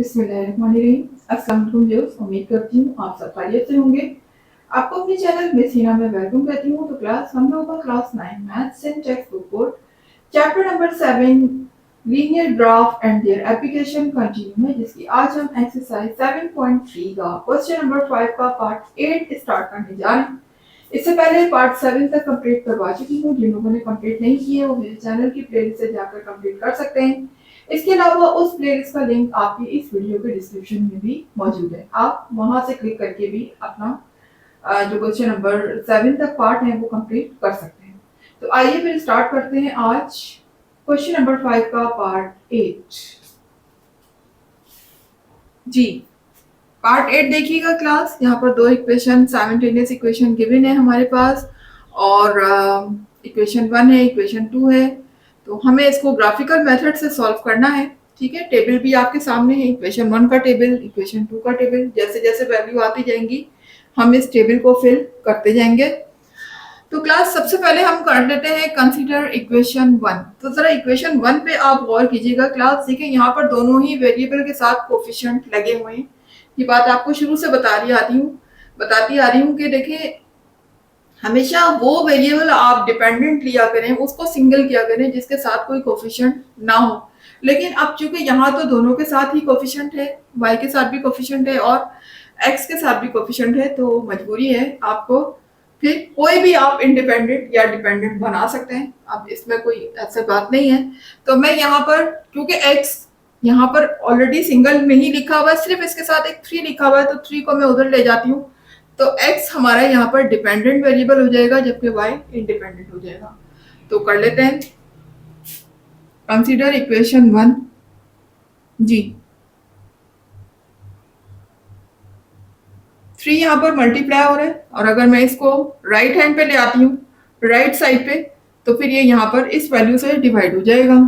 बिस्मिल्लाहिर्रहमानिर्रहीम। अस्सलाम वालेकुम व्यूअर्स, उम्मीद करती हूँ आप सब खैरियत से होंगे। आपको अपने चैनल मिस हिना में वेलकम कहती हूँ। तो क्लास हम लोगों का class 9 maths and text book board chapter number 7 linear graph and their application continue है, जिसकी आज हम एक्सरसाइज 7.3 का क्वेश्चन नंबर 5 का पार्ट 8 स्टार्ट करने जा रहे हैं। इससे पहले पार्ट 7 तक कंप्लीट करवा चुकी हूँ। जिन लोगों ने कंप्लीट नहीं किए वो मेरे चैनल की प्लेलिस्ट से जाकर कंप्लीट कर सकते हैं। इसके अलावा उस प्लेलिस्ट का लिंक आपकी इस वीडियो के डिस्क्रिप्शन में भी मौजूद है, आप वहां से क्लिक करके भी अपना जो क्वेश्चन नंबर 7 तक पार्ट है वो कंप्लीट कर सकते हैं। तो आइए फिर स्टार्ट करते हैं आज क्वेश्चन नंबर 5 का पार्ट 8। जी, पार्ट 8 देखिएगा क्लास। यहाँ पर दो इक्वेशन साइमल्टेनियस इक्वेशन गिवन है हमारे पास, और इक्वेशन 1 है, इक्वेशन 2 है। तो हमें इसको ग्राफिकल मेथड से सॉल्व करना है। ठीक है, टेबल भी आपके सामने है, इक्वेशन 1 का टेबल, इक्वेशन 2 का टेबल। जैसे जैसे वैल्यू आती जाएंगी हम इस टेबल को फिल करते जाएंगे। तो क्लास सबसे पहले हम कर लेते हैं कंसीडर इक्वेशन 1। तो जरा इक्वेशन 1 पे आप गौर कीजिएगा क्लास। देखिए यहाँ पर दोनों ही वेरिएबल के साथ कोफिशिएंट लगे हुए हैं। ये बात आपको शुरू से बताती आ रही हूँ कि देखिए हमेशा वो वेरिएबल आप डिपेंडेंट लिया करें, उसको सिंगल किया करें जिसके साथ कोई कोफिशिएंट ना हो। लेकिन अब चूंकि यहाँ तो दोनों के साथ ही कोफिशिएंट है, y के साथ भी कोफिशिएंट है और x के साथ भी कोफिशिएंट है, तो मजबूरी है आपको फिर कोई भी आप इंडिपेंडेंट या डिपेंडेंट बना सकते हैं। अब इसमें कोई ऐसा बात नहीं है। तो मैं यहाँ पर क्योंकि x यहाँ पर ऑलरेडी सिंगल में ही लिखा हुआ है, सिर्फ इसके साथ एक 3 लिखा हुआ है, तो 3 को मैं उधर ले जाती हूँ। तो x हमारा यहाँ पर डिपेंडेंट वेरिएबल हो जाएगा जबकि y इंडिपेंडेंट हो जाएगा। तो कर लेते हैं कंसीडर इक्वेशन 1। जी, 3 यहाँ पर मल्टीप्लाई हो रहा है, और अगर मैं इसको राइट हैंड पे ले आती हूँ, राइट साइड पे, तो फिर ये यहाँ पर इस वैल्यू से डिवाइड हो जाएगा।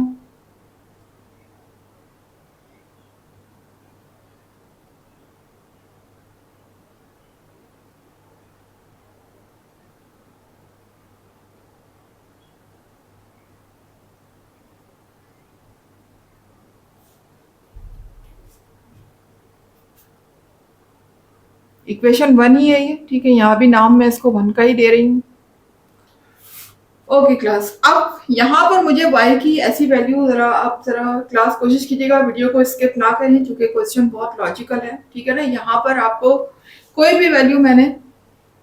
इक्वेशन 1 ही है ये। ठीक है, यहाँ भी नाम मैं इसको 1 का ही दे रही हूँ। ओके क्लास, अब यहाँ पर मुझे y की ऐसी वैल्यू आप जरा क्लास कोशिश कीजिएगा वीडियो को स्किप ना करें, क्योंकि क्वेश्चन बहुत लॉजिकल है। ठीक है ना, यहाँ पर आपको कोई भी वैल्यू मैंने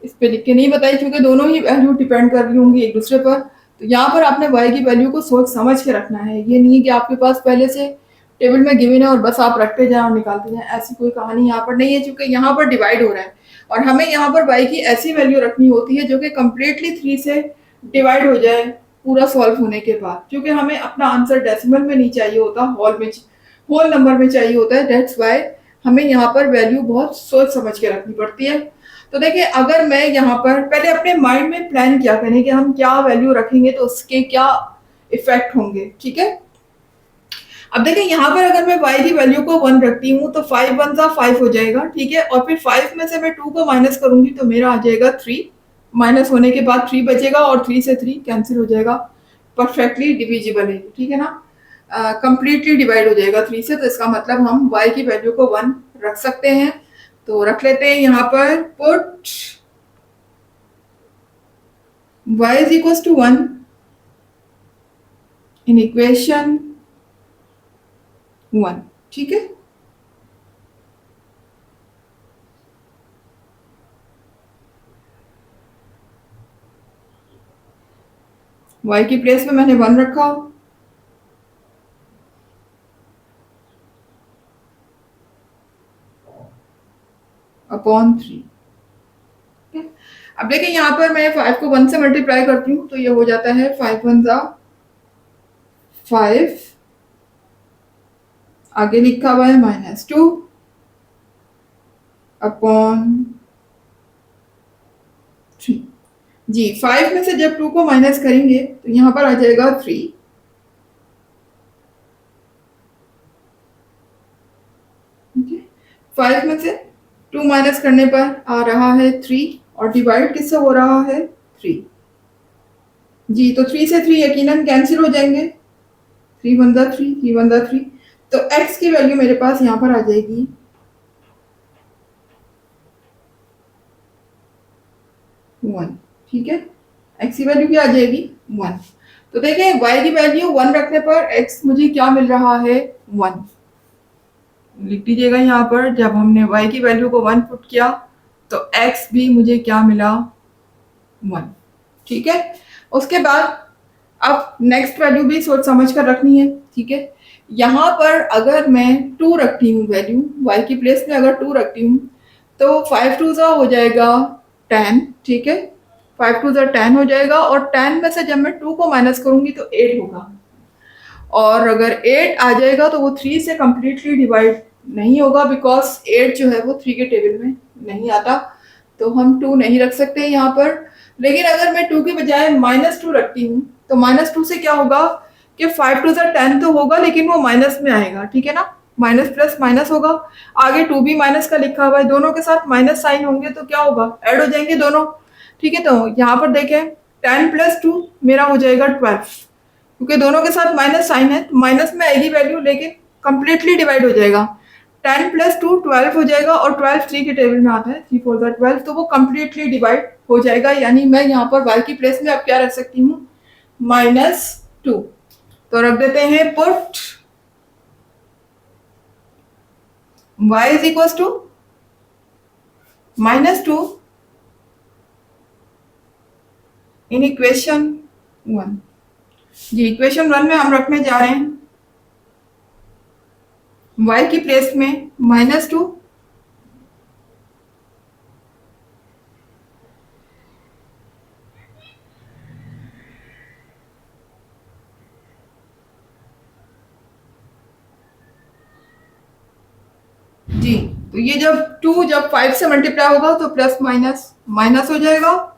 इस पे लिख के नहीं बताई, क्योंकि दोनों ही वैल्यू डिपेंड कर रही होंगी एक दूसरे पर। तो यहाँ पर आपने y की वैल्यू को सोच समझ के रखना है। ये नहीं है कि आपके पास पहले से टेबल में गिवन है और बस आप रखते जाए और निकालते जाए, ऐसी कोई कहानी यहाँ पर नहीं है। क्योंकि यहाँ पर डिवाइड हो रहा है और हमें यहाँ पर y की ऐसी वैल्यू रखनी होती है जो कि कम्प्लीटली 3 से डिवाइड हो जाए पूरा सॉल्व होने के बाद। क्योंकि हमें अपना आंसर डेसिमल में नहीं चाहिए होता, होल नंबर में चाहिए होता है। दैट्स वाई हमें यहाँ पर वैल्यू बहुत सोच समझ के रखनी पड़ती है। तो देखिए, अगर मैं यहाँ पर पहले अपने माइंड में प्लान किया करें कि हम क्या वैल्यू रखेंगे तो उसके क्या इफेक्ट होंगे। ठीक है, अब देखिए यहाँ पर अगर मैं y की वैल्यू को 1 रखती हूँ तो 5 1 सा 5 हो जाएगा। ठीक है, और फिर 5 में से मैं 2 को माइनस करूंगी तो मेरा आ जाएगा 3। माइनस होने के बाद 3 बचेगा और 3 से 3 कैंसिल हो जाएगा। परफेक्टली डिविजिबल है। ठीक है ना, कंप्लीटली डिवाइड हो जाएगा 3 से। तो इसका मतलब हम y की वैल्यू को 1 रख सकते हैं। तो रख लेते हैं यहाँ पर put y is equals to 1 in equation 1। ठीक है, y की प्लेस में मैंने 1 रखा अपॉन 3। अब देखिए यहाँ पर मैं 5 को 1 से मल्टीप्लाई करती हूँ तो ये हो जाता है 5 1 सा 5, आगे लिखा हुआ है -2 अपॉन 3। जी, 5 में से जब 2 को माइनस करेंगे तो यहाँ पर आ जाएगा 3। 5 में से 2 माइनस करने पर आ रहा है 3, और डिवाइड किससे हो रहा है 3। जी, तो 3 से 3 यकीनन कैंसिल हो जाएंगे। 3 1 दा 3, 3 1 दा 3, तो x की वैल्यू मेरे पास यहाँ पर आ जाएगी 1। ठीक है, x की वैल्यू क्या आ जाएगी 1। तो देखें y की वैल्यू 1 रखने पर x मुझे क्या मिल रहा है 1। लिख दीजिएगा यहाँ पर, जब हमने y की वैल्यू को 1 पुट किया तो x भी मुझे क्या मिला 1। ठीक है, उसके बाद अब नेक्स्ट वैल्यू भी सोच समझ कर रखनी है। ठीक है, यहाँ पर अगर मैं 2 रखती हूँ वैल्यू, y की प्लेस में अगर 2 रखती हूँ तो 5 टू ज़ा हो जाएगा 10। ठीक है, 5 टू ज़ा 10 हो जाएगा, और 10 में से जब मैं 2 को माइनस करूंगी तो 8 होगा, और अगर 8 आ जाएगा तो वो 3 से कम्प्लीटली डिवाइड नहीं होगा, बिकॉज 8 जो है वो 3 के टेबल में नहीं आता, तो हम 2 नहीं रख सकते यहाँ पर। लेकिन अगर मैं 2 के बजाय -2 रखती हूँ तो -2 से क्या होगा कि 5 टू ज़ा 10 तो होगा, लेकिन वो माइनस में आएगा। ठीक है ना, माइनस प्लस माइनस होगा, आगे 2 भी माइनस का लिखा हुआ है, दोनों के साथ माइनस साइन होंगे तो क्या होगा, ऐड हो जाएंगे दोनों। ठीक है, तो यहाँ पर देखें 10 + 2 मेरा हो जाएगा 12, क्योंकि दोनों के साथ माइनस साइन है तो माइनस में आएगी वैल्यू, लेकिन कंप्लीटली डिवाइड हो जाएगा। 10 + 2 12 हो जाएगा, और 12 3 के टेबल में आता है, 3 4 12, तो वो कंप्लीटली डिवाइड हो जाएगा। यानी मैं यहाँ पर y की प्लेस में अब क्या रख सकती हूँ, -2। तो रख देते हैं पुट y = -2 इन इक्वेशन 1। जी, इक्वेशन 1 में हम रखने जा रहे हैं y की प्लेस में -2, जी। तो ये जब 2 जब 5 से मल्टीप्लाई होगा तो प्लस माइनस माइनस हो जाएगा,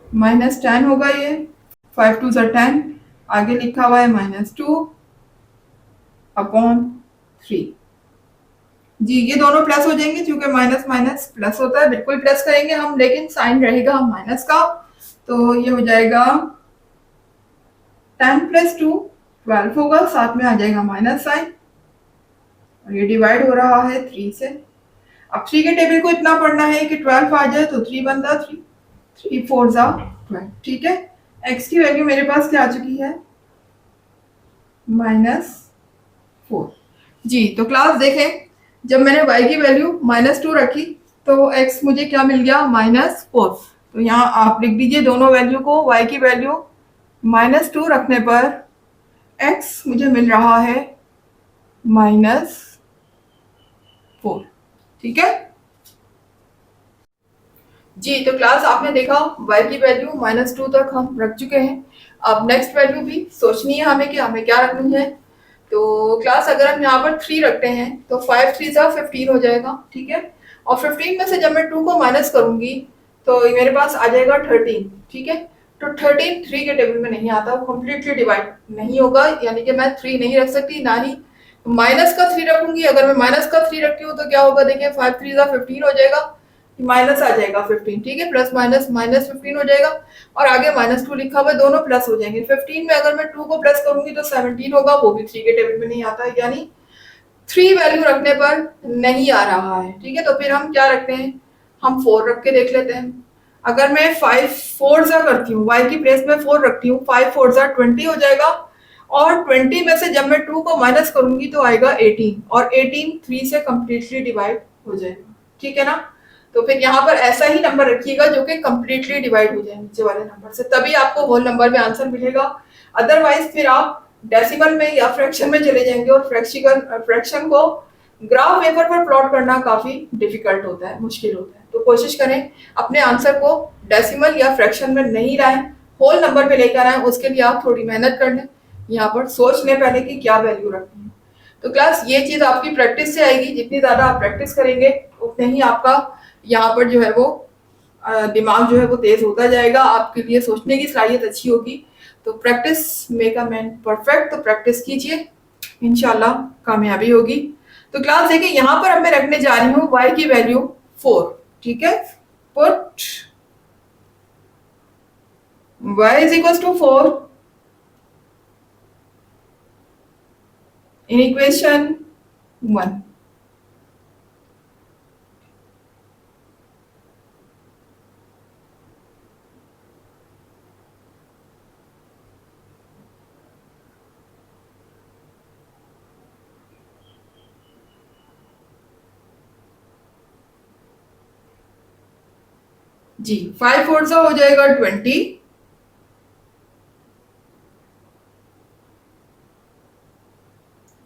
-10 होगा ये, 5 टू ज़ा 10, आगे लिखा हुआ है -2/3। जी, ये दोनों प्लस हो जाएंगे, क्योंकि माइनस माइनस प्लस होता है, बिल्कुल प्लस करेंगे हम, लेकिन साइन रहेगा माइनस का, तो ये हो जाएगा 10 + 2 12 होगा, साथ में आ जाएगा माइनस साइन, और ये डिवाइड हो रहा है 3 से। अब 3 के टेबल को इतना पढ़ना है कि 12 आ जाए तो 3 बनता 3, 3 4 ज़ा 12। ठीक है, x की वैल्यू मेरे पास क्या आ चुकी है, -4। जी, तो क्लास देखें, जब मैंने y की वैल्यू -2 रखी तो x मुझे क्या मिल गया, -4। तो यहाँ आप लिख दीजिए दोनों वैल्यू को, y की वैल्यू -2 रखने पर x मुझे मिल रहा है -4। ठीक है जी, तो क्लास आपने देखा y की वैल्यू -2 तक हम रख चुके हैं। अब नेक्स्ट वैल्यू भी सोचनी है हमें कि हमें क्या रखनी है। तो क्लास अगर हम यहाँ पर 3 रखते हैं तो 5 3 ज़ा 15 हो जाएगा। ठीक है, और 15 में से जब मैं 2 को माइनस करूंगी तो मेरे पास आ जाएगा 13। ठीक है, तो 13 3 के टेबल में नहीं आता, वो कम्प्लीटली डिवाइड नहीं होगा, यानी कि मैं 3 नहीं रख सकती, ना ही माइनस का 3 रखूंगी। अगर मैं माइनस का 3 रखती हूँ तो क्या होगा, देखिए 5 3 ज़ा 15 हो जाएगा, माइनस आ जाएगा 15। ठीक है, प्लस माइनस -15 हो जाएगा, और आगे -2 लिखा हुआ है, दोनों प्लस हो जाएंगे। 15 में अगर मैं 2 को प्लस करूंगी तो 17 होगा, वो भी 3 के टेबल में नहीं आता, यानी 3 वैल्यू रखने पर नहीं आ रहा है। ठीक है, तो फिर हम क्या रखते हैं, हम 4 रख के देख लेते हैं। अगर मैं 5 4 ज़ा करती हूँ, y की प्लेस में 4 रखती हूँ, 5 4 ज़ा 20 हो जाएगा, और 20 में से जब मैं 2 को माइनस करूंगी तो आएगा 18, और 18 3 से कम्प्लीटली डिवाइड हो जाएगा। ठीक है ना, तो फिर यहाँ पर ऐसा ही नंबर रखिएगा जो कि कम्प्लीटली डिवाइड हो जाए नीचे वाले नंबर से, तभी आपको होल नंबर में आंसर मिलेगा। अदरवाइज फिर आप डेसिमल में या फ्रैक्शन में चले जाएंगे, और फ्रैक्शन को ग्राफ पेपर पर प्लॉट करना काफी डिफिकल्ट होता है, मुश्किल होता है। तो कोशिश करें अपने आंसर को डेसिमल या फ्रैक्शन में नहीं लाएं, होल नंबर पे लेकर आए, उसके लिए आप थोड़ी मेहनत कर लें, यहाँ पर सोच लें पहले कि क्या वैल्यू रखनी है। तो क्लास ये चीज आपकी प्रैक्टिस से आएगी, जितनी ज्यादा आप प्रैक्टिस करेंगे उतने ही आपका यहाँ पर जो है वो दिमाग जो है वो तेज होता जाएगा, आपके लिए सोचने की सलाहियत अच्छी होगी। तो practice make a man perfect, तो प्रैक्टिस कीजिए, इंशाल्लाह कामयाबी होगी। तो क्लास देखिए, यहाँ पर अब मैं रखने जा रही हूँ y की वैल्यू 4। ठीक है, पुट y = 4 इन इक्वेशन 1। जी 5 4 सा हो जाएगा 20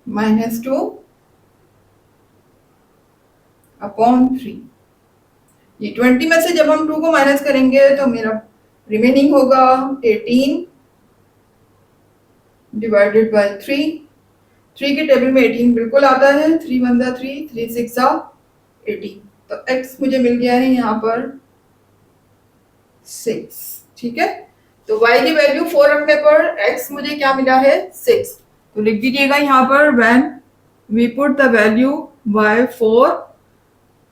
-2 अपॉन 3। ये 20 में से जब हम 2 को माइनस करेंगे तो मेरा रिमेनिंग होगा 18 डिवाइडेड बाय 3। 3 के टेबल में 18 बिल्कुल आता है, 3 1 जा 3, 3 6 जा 18। तो x मुझे मिल गया है यहाँ पर 6। ठीक है, तो y की वैल्यू 4 रखने पर x मुझे क्या मिला है 6। तो लिख दीजिएगा यहाँ पर when we put the value y 4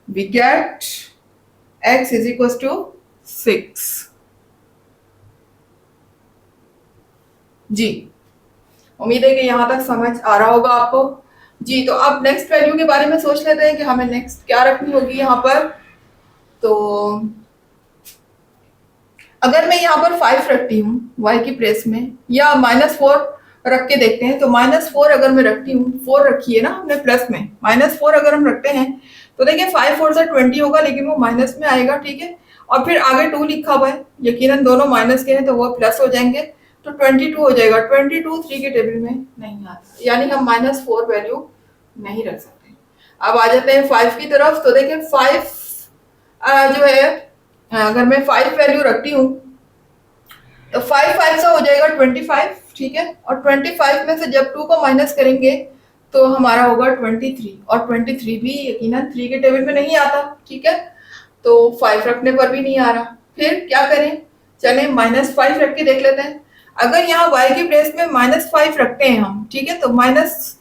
we get x is equal to 6। जी, उम्मीद है कि यहाँ तक समझ आ रहा होगा आपको। जी, तो अब नेक्स्ट वैल्यू के बारे में सोच लेते हैं कि हमें नेक्स्ट क्या रखनी होगी यहाँ पर। तो अगर मैं यहाँ पर 5 रखती हूँ y की प्लेस में, या -4 रख के देखते हैं। तो -4 अगर मैं रखती हूँ, 4 रखी है ना हमने प्लस में, -4 अगर हम रखते हैं तो देखिए 5 4 से 20 होगा, लेकिन वो माइनस में आएगा। ठीक है, और फिर आगे 2 लिखा हुआ है, यकीनन दोनों माइनस के हैं तो वो प्लस हो जाएंगे, तो 22 हो जाएगा। 22 3 के टेबल में नहीं आता, यानी हम -4 वैल्यू नहीं रख सकते। अब आ जाते हैं 5 की तरफ। तो देखिए 5 जो है, अगर मैं 5 वैल्यू रखती हूँ तो 5 5 से हो जाएगा 25। ठीक है, और 25 में से जब 2 को माइनस करेंगे तो हमारा होगा 23, और 23 भी यकीनन 3 के टेबल में नहीं आता। ठीक है, तो 5 रखने पर भी नहीं आ रहा, फिर क्या करें, चलें -5 रख के देख लेते हैं। अगर यहाँ y की प्लेस में -5 रखते हैं हम, ठीक है, तो माइनस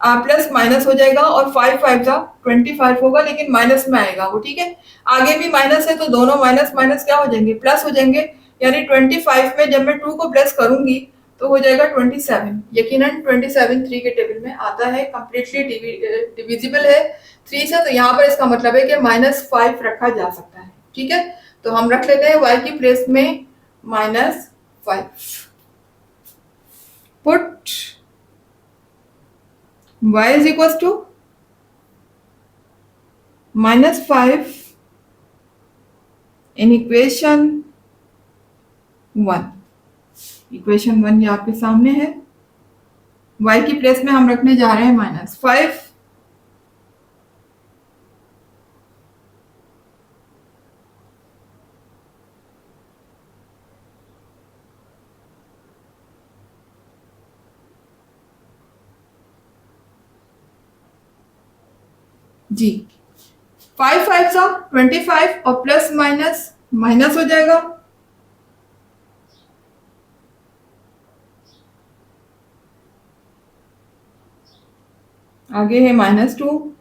प्लस माइनस हो जाएगा, और 5 5 जा 25 होगा, लेकिन माइनस में आएगा वो। ठीक है, आगे भी माइनस है तो दोनों माइनस माइनस क्या हो जाएंगे, प्लस हो जाएंगे। यानी 25 में जब मैं 2 को प्लस करूंगी तो हो जाएगा 27। यकीनन 27 3 के टेबल में आता है, कंप्लीटली डिविजिबल है 3 से, तो यहाँ पर इसका मतलब है कि -5 रखा जा सकता है। ठीक है, तो हम रख लेते हैं y की प्लेस में -5। Put y is equals to -5 in equation 1। Equation 1 ये आपके सामने है। y की प्लेस में हम रखने जा रहे हैं -5। जी 5 5 सा 25, और प्लस माइनस माइनस हो जाएगा। आगे है -2।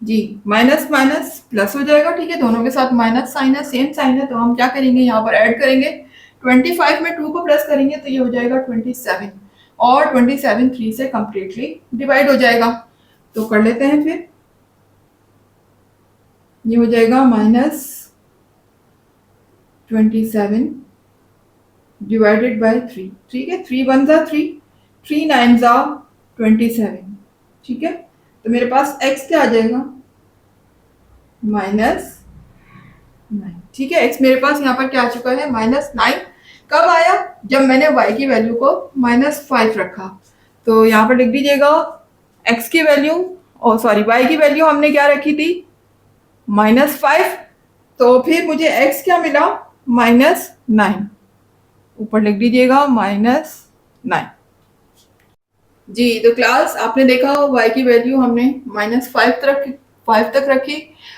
जी माइनस माइनस प्लस हो जाएगा। ठीक है, दोनों के साथ माइनस साइन है, सेम साइन है, तो हम क्या करेंगे, यहाँ पर ऐड करेंगे। 25 में 2 को प्लस करेंगे तो ये हो जाएगा 27, और 27 3 से कंप्लीटली डिवाइड हो जाएगा। तो कर लेते हैं फिर, ये हो जाएगा -27 डिवाइडेड बाय 3। ठीक है, 3 1 जा 3, 3 9 जा 27। ठीक है, तो मेरे पास x क्या आ जाएगा, -9। ठीक है, x मेरे पास यहाँ पर क्या आ चुका है, -9। कब आया, जब मैंने y की वैल्यू को -5 रखा। तो यहाँ पर लिख दीजिएगा x की वैल्यू, ओ सॉरी y की वैल्यू हमने क्या रखी थी, -5। तो फिर मुझे x क्या मिला, -9। ऊपर लिख दीजिएगा -9। जी, तो क्लास आपने देखा y की वैल्यू हमने -5 तक रखी।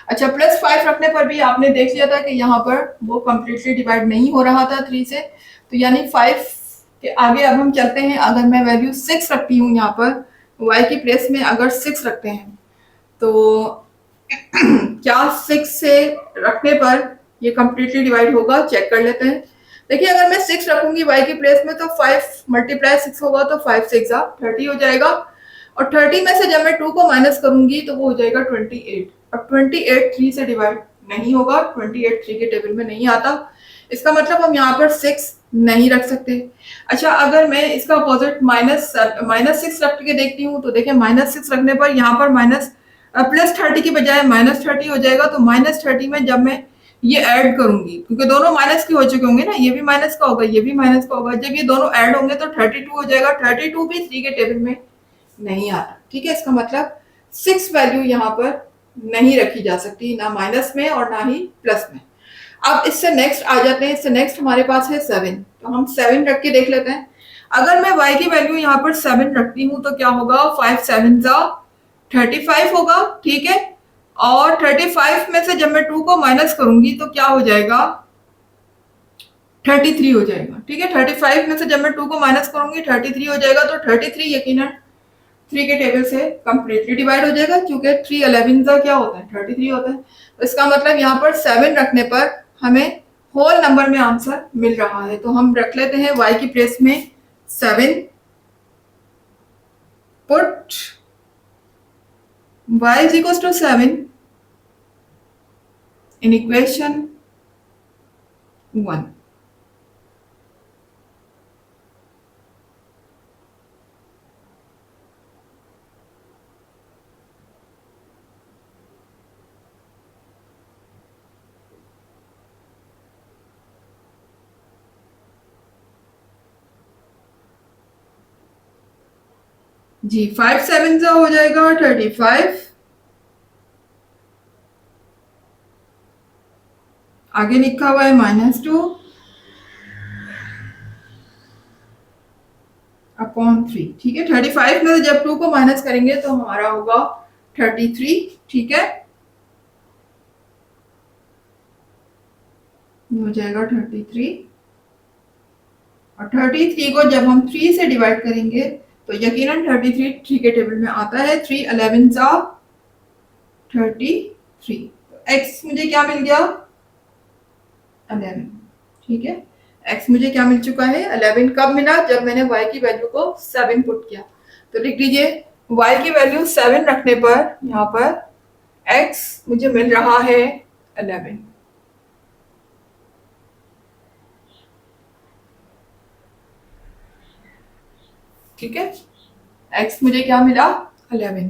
अच्छा, +5 रखने पर भी आपने देख लिया था कि यहाँ पर वो कम्प्लीटली डिवाइड नहीं हो रहा था 3 से, तो यानी 5 के आगे अब हम चलते हैं। अगर मैं वैल्यू 6 रखती हूँ यहाँ पर, y की प्लेस में अगर 6 रखते हैं तो क्या 6 से रखने पर ये कम्प्लीटली डिवाइड होगा, चेक कर लेते हैं। देखिए अगर मैं 6 रखूंगी y की प्लेस में तो 5 मल्टीप्लाई 6 होगा तो 5 6 30 हो जाएगा, और 30 में से जब मैं 2 को माइनस करूंगी तो वो हो जाएगा 28। अब 28 3 से डिवाइड नहीं होगा, 28 3 के टेबल में नहीं आता, इसका मतलब हम यहाँ पर 6 नहीं रख सकते। अच्छा अगर मैं इसका अपोजिट माइनस 6 रख के देखती हूँ तो देखिए माइनस 6 रखने पर यहाँ पर माइनस प्लस 30 की बजाय माइनस 30 हो जाएगा, तो माइनस 30 में जब मैं ये ऐड करूंगी, क्योंकि दोनों माइनस के हो चुके होंगे ना, ये भी माइनस का होगा ये भी माइनस का होगा, जब ये दोनों ऐड होंगे तो 32 हो जाएगा, 32 भी 3 के टेबल में नहीं आता। ठीक है, इसका मतलब 6 वैल्यू यहाँ पर नहीं रखी जा सकती, ना माइनस में और ना ही प्लस में। अब इससे नेक्स्ट आ जाते हैं, इससे नेक्स्ट हमारे पास है 7, तो हम 7 रख के देख लेते हैं। अगर मैं y की वैल्यू यहाँ पर 7 रखती हूँ तो क्या होगा, 5 7 35 होगा। ठीक है, और 35 में से जब मैं 2 को माइनस करूंगी तो क्या हो जाएगा, 33 हो जाएगा। ठीक है, 35 में से जब मैं 2 को माइनस करूंगी 33 हो जाएगा, तो 33 यकीनन 3 के टेबल से कंप्लीटली डिवाइड हो जाएगा, क्योंकि 3 11 का क्या होता है 33 होता है। तो इसका मतलब यहाँ पर 7 रखने पर हमें होल नंबर में आंसर मिल रहा है, तो हम रख लेते हैं y की प्लेस में 7, put y is equals to 7 in equation 1। जी 5 7 का हो जाएगा 35, आगे लिखा हुआ है -2 अपॉन 3। ठीक है, 35 में से जब 2 को माइनस करेंगे तो हमारा होगा 33। ठीक है, हो जाएगा 33, और 33 को जब हम 3 से डिवाइड करेंगे तो यकीनन 33 3 के टेबल में आता है, 3 11 33। तो x मुझे क्या मिल गया, 11। ठीक है, x मुझे क्या मिल चुका है, 11। कब मिला, जब मैंने y की वैल्यू को 7 पुट किया। तो लिख लीजिए y की वैल्यू 7 रखने पर यहाँ पर x मुझे मिल रहा है 11। ठीक है, x मुझे क्या मिला, 11।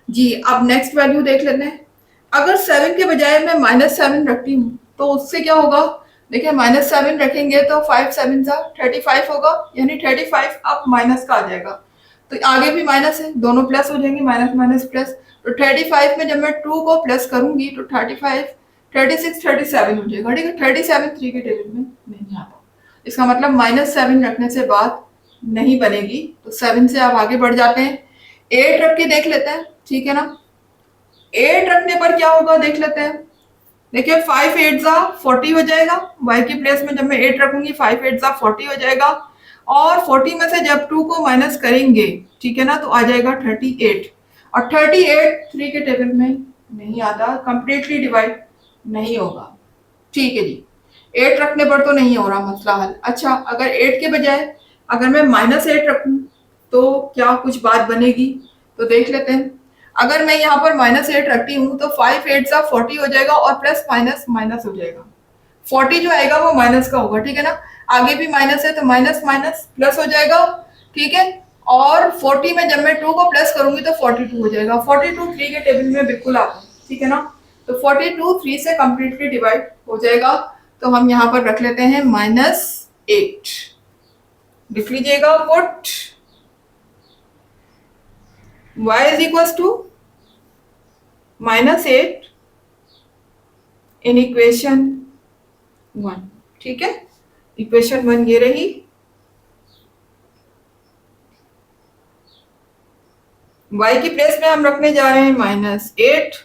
जी अब नेक्स्ट वैल्यू देख लेते हैं। अगर 7 के बजाय मैं -7 रखती हूँ तो उससे क्या होगा, देखिए -7 रखेंगे तो 5 7 35 होगा, यानी 35 अब माइनस का आ जाएगा, तो आगे भी माइनस है, दोनों प्लस हो जाएंगे, माइनस माइनस प्लस। तो 35 में जब मैं 2 को प्लस करूंगी तो 35 36 37 हो जाएगा। ठीक है, 37 3 के टेबल में नहीं आता, इसका मतलब -7 रखने से बात नहीं बनेगी। तो 7 से आप आगे बढ़ जाते हैं, 8 रख के देख लेते हैं। ठीक है ना, 8 रखने पर क्या होगा देख लेते हैं। देखिए 5 8 40 हो जाएगा, y की प्लेस में जब मैं 8 रखूंगी 5 8 40 हो जाएगा, और 40 में से जब 2 को माइनस करेंगे, ठीक है ना, तो आ जाएगा 38, और 38 3 के टेबल में नहीं आता, कंप्लीटली डिवाइड नहीं होगा। ठीक है जी, 8 रखने पर तो नहीं हो रहा मसला हल। अच्छा अगर 8 के बजाय अगर मैं -8 रखूं तो क्या कुछ बात बनेगी, तो देख लेते हैं। अगर मैं यहाँ पर -8 रखती हूँ तो 5 8 40 हो जाएगा, और प्लस माइनस माइनस हो जाएगा, 40 जो आएगा वो माइनस का होगा। ठीक है ना, आगे भी माइनस है तो माइनस माइनस प्लस हो जाएगा। ठीक है, और 40 में जब मैं 2 को प्लस करूंगी तो 42 हो जाएगा, 42 3 के टेबल में बिल्कुल आता है। ठीक है ना, तो 42 3 से कंप्लीटली डिवाइड हो जाएगा, तो हम यहाँ पर रख लेते हैं -8। लिख लीजिएगा, put y is equals to -8 in equation 1। ठीक है, इक्वेशन 1 ये रही। y की प्लेस में हम रखने जा रहे हैं -8,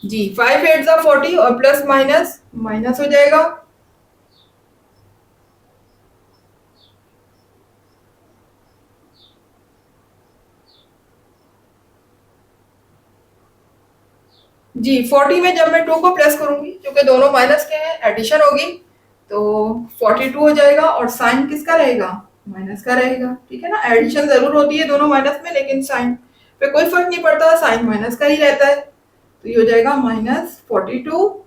जी 5 8 40, और प्लस माइनस माइनस हो जाएगा, जी 40 में जब मैं 2 को प्लस करूंगी, क्योंकि दोनों माइनस के हैं, एडिशन होगी, तो 42 हो जाएगा और साइन किसका रहेगा, माइनस का रहेगा। ठीक है ना, एडिशन जरूर होती है दोनों माइनस में, लेकिन साइन पे कोई फर्क नहीं पड़ता, साइन माइनस का ही रहता है। तो ये हो जाएगा -42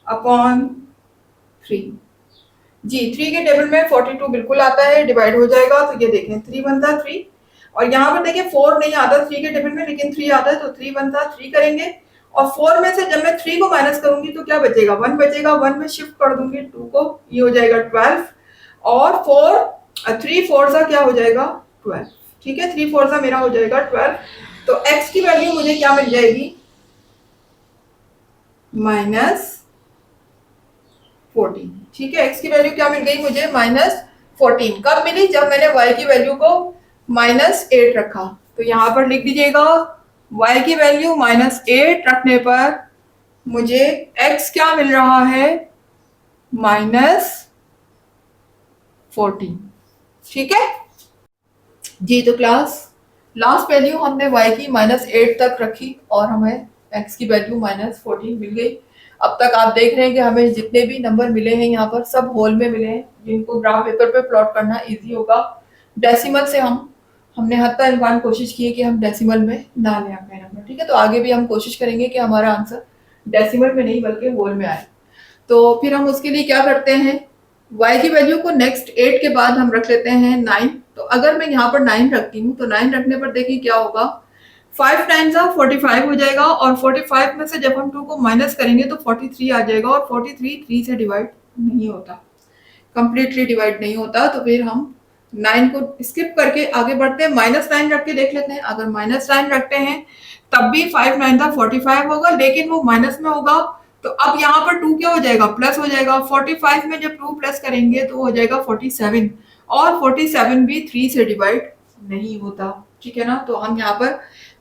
अपॉन 3। जी 3 के टेबल में 42 बिल्कुल आता है, डिवाइड हो जाएगा, तो ये देखें 3 बनता 3, और यहाँ पर देखिए 4 नहीं आता 3 के टेबल में, लेकिन 3 आता है, तो 3 बनता 3 करेंगे। और 4 में से जब मैं 3 को माइनस करूंगी तो क्या बचेगा, 1 बचेगा, 1 में शिफ्ट कर दूंगी 2 को, ये हो जाएगा 12, और 3 4 सा क्या हो जाएगा 12। ठीक है, 3 4 सा मेरा हो जाएगा 12। तो x की वैल्यू मुझे क्या मिल जाएगी, -14। ठीक है, x की वैल्यू क्या मिल गई मुझे, -14। कब मिली, जब मैंने y की वैल्यू को -8 रखा। तो यहां पर लिख दीजिएगा y की वैल्यू -8 रखने पर मुझे x क्या मिल रहा है, -14। ठीक है जी। तो क्लास लास्ट वैल्यू हमने y की -8 तक रखी और हमें x की वैल्यू -14 मिल गई। अब तक आप देख रहे हैं कि हमें जितने भी नंबर मिले हैं यहाँ पर सब होल में मिले हैं, जिनको ग्राफ पेपर पे प्लॉट करना इजी होगा। डेसिमल से हमने हद तक इम्कान कोशिश की है कि हम डेसिमल में ना लें अपने नंबर। ठीक है, तो आगे भी हम कोशिश करेंगे कि हमारा आंसर डेसिमल में नहीं बल्कि होल में आए। तो फिर हम उसके लिए क्या करते हैं, y की वैल्यू को नेक्स्ट 8 के बाद हम रख लेते हैं 9। तो अगर मैं यहाँ पर 9 रखती हूँ तो 9 रखने पर देखिए क्या होगा, 5 टाइम्स 45 हो जाएगा, और 45 में से जब हम 2 को माइनस करेंगे तो 43 आ जाएगा, और 43 3 से डिवाइड नहीं होता, कंप्लीटली डिवाइड नहीं होता। तो फिर हम 9 को स्किप करके आगे बढ़ते हैं, -9 रख के देख लेते हैं। अगर -9 रखते हैं तब भी 5 9 था 45 होगा, लेकिन वो माइनस में होगा। तो अब यहाँ पर 2 क्या हो जाएगा, प्लस हो जाएगा। 45 में जब 2 प्लस करेंगे तो हो जाएगा 47, और 47 भी 3 से डिवाइड नहीं होता। ठीक है ना, तो हम यहाँ पर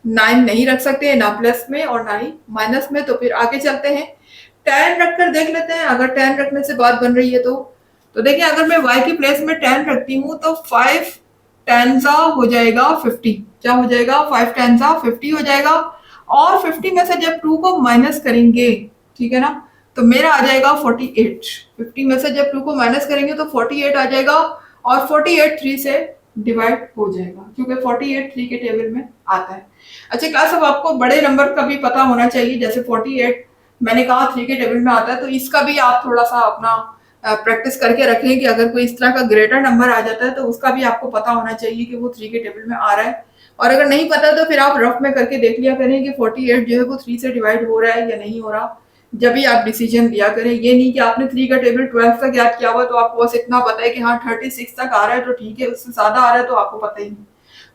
9 नहीं रख सकते, ना प्लस में और ना ही माइनस में। तो फिर आगे चलते हैं, 10 रखकर देख लेते हैं, अगर 10 रखने से बात बन रही है तो देखिए अगर मैं y की प्लेस में 10 रखती हूँ तो 5 टेंजा हो जाएगा 50। क्या हो जाएगा, 5 टेंजा 50 हो जाएगा, और 50 में से जब 2 को माइनस करेंगे, ठीक है ना, तो मेरा आ जाएगा 48। 50 में से जब 2 को माइनस करेंगे तो 48 आ जाएगा, और 48 3 से डिवाइड हो जाएगा, क्योंकि 48 3 के टेबल में आता है। अच्छा क्लास, अब आपको बड़े नंबर का भी पता होना चाहिए, जैसे 48 मैंने कहा 3 के टेबल में आता है, तो इसका भी आप थोड़ा सा अपना प्रैक्टिस करके रखें कि अगर कोई इस तरह का ग्रेटर नंबर आ जाता है तो उसका भी आपको पता होना चाहिए कि वो 3 के टेबल में आ रहा है। और अगर नहीं पता तो फिर आप रफ में करके देख लिया करें कि 48 जो है वो 3 से डिवाइड हो रहा है या नहीं हो रहा, जब भी आप डिसीजन लिया करें। ये नहीं कि आपने 3 का टेबल 12 तक याद किया हुआ तो आपको बस इतना पता है कि हाँ 36 तक आ रहा है तो ठीक है, उससे ज्यादा आ रहा है तो आपको पता ही नहीं।